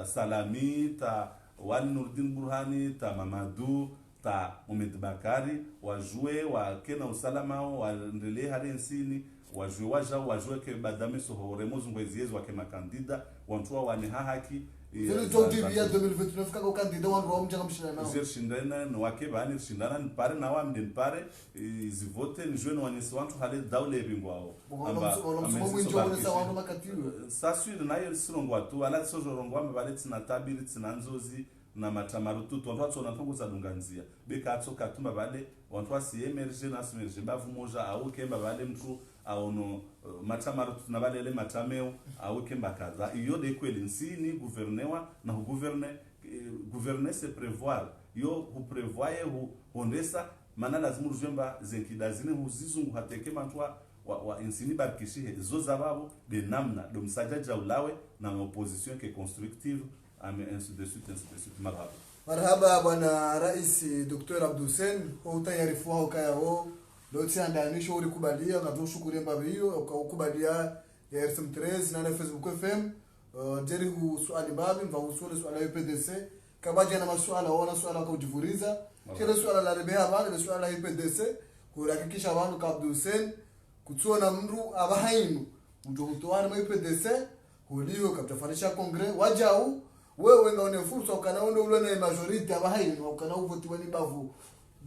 salami ta wali Nurdin Burhani ta Mamadu ta Mohamed Bakari wajue wa kena usalama waendelee hadi nsini wajue ke badame sohore mozungwezi yezu wake makandida wantua wane haki zero toti via 2029 kako kandida wantu wa mjanga mshina nao zero shindana no wake bani shindana nipare na wa mdenpare zivote njwe no wanesi wantu hale daule bingwao amba msomo njo wonesa wantu makatiwe sasuri nayo sirongwa tu ala sojorongwa mbale tsina tabiri tsina nzozi na matamarutu tonto atsona tongo tsadunganzia beka atsoka tumba bale wantu asi emerge na simerge bavu moja au kemba bale mtu aono matamarutu na bale le matameo au kemba kaza iyo de kweli nsini gouvernewa na gouverner c'est prévoir yo hu prévoyer hu hondesa mana lazimu rujemba zenkidazine huzizungu hateke mantwa wa insini barkishi zo zababu de namna do msajaja ulawe na opposition qui est constructive ainsi de suite marhaba bwana rais Dr. Abdul Hussein kwa utayarifu wao kayao loti andanisho ulikubalia na tushukuru mbabe hiyo ukakubalia ya RSM3 na Facebook FM jeri swali babi mva usule swala ya PDC kabaje na maswala wana swala kwa kujivuriza kile swala la rebea bana swala ya PDC kuhakikisha wanu ka Abdul Hussein kutsona mndu abahainu ndio kutoana ma PDC huliyo kaptafanisha kongre wajau wewe ngaone fursa ukanaona ule na majority abahainu ukana uvoti wani bavu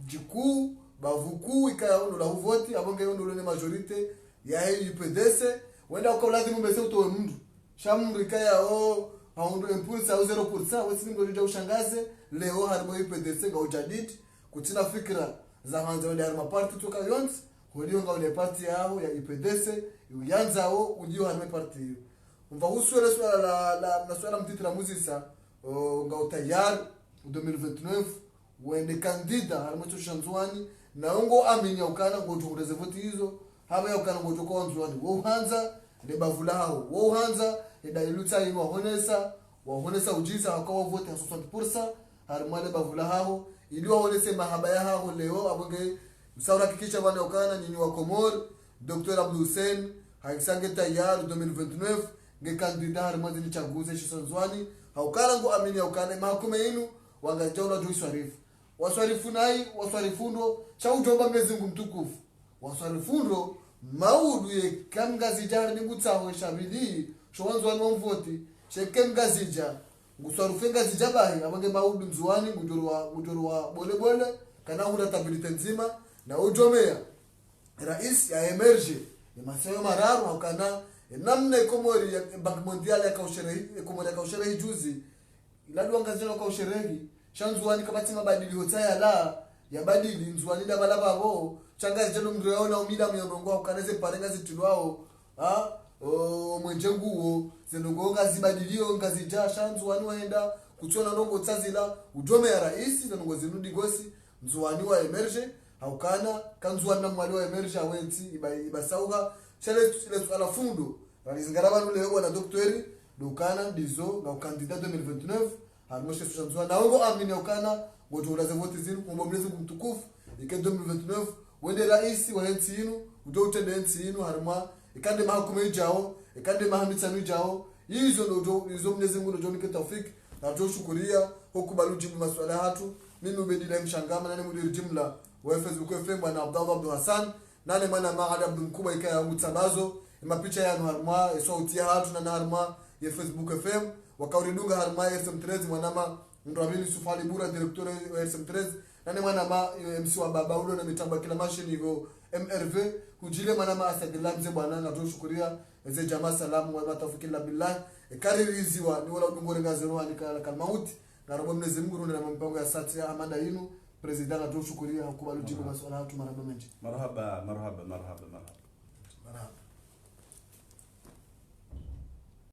jiku bavuku ikaona la uvoti abonge ule na majority ya UPDC wenda kwa lazima mbese utoe mndu shamri kaya haundo impulse au 0% wesi ndio ushangaze leo harimo UPDC ngaujadid kutina fikra za hanza wenda harima party toka yons hulio ngaone party yao ya UPDC uyanzao ujio harimo party hiyo umva uswele swala la swala mtitira muzisa ngao tayari 2029 wende kandida harimo shanzwani na ngo aminya ukana ngotungureze voti hizo haba ukana ngotoko nzwani wo hanza le bavula hao wo hanza edailuta ino wahonesa ujisa hakawa vote 60% harimo le bavula hao ili waonese mahaba ya hao leo abonge msaura kikicha bana ukana nyinyi wa Komori Dr. Abdul Hussein haisange tayari 2029 nge kandida harimo zini chaguzi shisonzwani haukala ngo amini haukane mahakume yinu wangajaula juu swarifu waswarifu nai waswarifundo cha ujomba Mwenyezi Mungu mtukufu waswarifundo maudu ye kamgazija ni ngutsaho shabili shwanzwani wa mvoti sheke mgazija nguswarufe ngazija bahi abange maudu nzuani ngujorwa bole kana huna stabilite nzima na ujomea rais ya emerge ni masayo mararu haukana namna ikomori ya Bank Mondial ya kausherehi juzi iladu wangazina kausherehi shanzuani kabati mabadili hotaya la ya badili nzuani da balaba bo changa jelo mreona umida mnyongo ukaneze parenga zitulwao mwenjenguo zenongo zibadilio ngazija shanzuani waenda kuchona nongo tsazila ujome ya rais zenongo zinudi gosi nzuani wa emerge haukana kanzuani na mwali wa emerge awenti ibasauga chale ala fundo alizingara ule wana doktori dukana dizo na kandida 2029 harmoshe shanzwa na ngo amini ukana ngoto ulaze vote zinu kumomleze kumtukufu ike 2029 wende rais wa nchi yinu ujo utende nchi yinu harma ikande mahakume jao ikande mahamitsanu jao hizo ndo hizo Mwenyezi Mungu ndo nike tawfik na tushukuria hukubalu jibu maswala hatu mimi ubedila mshangama nani mudiri jumla wa Facebook FM bwana Abdallah Abdul Hassan nani mwana maada Abdul Mkuba ikaya mutabazo mapicha ya harma sauti ya hatu na harma ya Facebook FM wakaudunga harma ya SM13 mwanama Ndramini Sufali Bura director wa SM13 nani mwanama MC wa baba ulo na mitambo kila mashini hivyo MRV hujile mwanama asadillah mzee bwana na tushukuria eze jamaa salamu wa matafikila billah kaririziwa ni wala udungore ngazero anika kalmauti na robo Mwenyezi Mungu na mpango ya sati ya amanda yinu president na tushukuria hukubalu jibu maswala hatu marhaba menji marhaba marhaba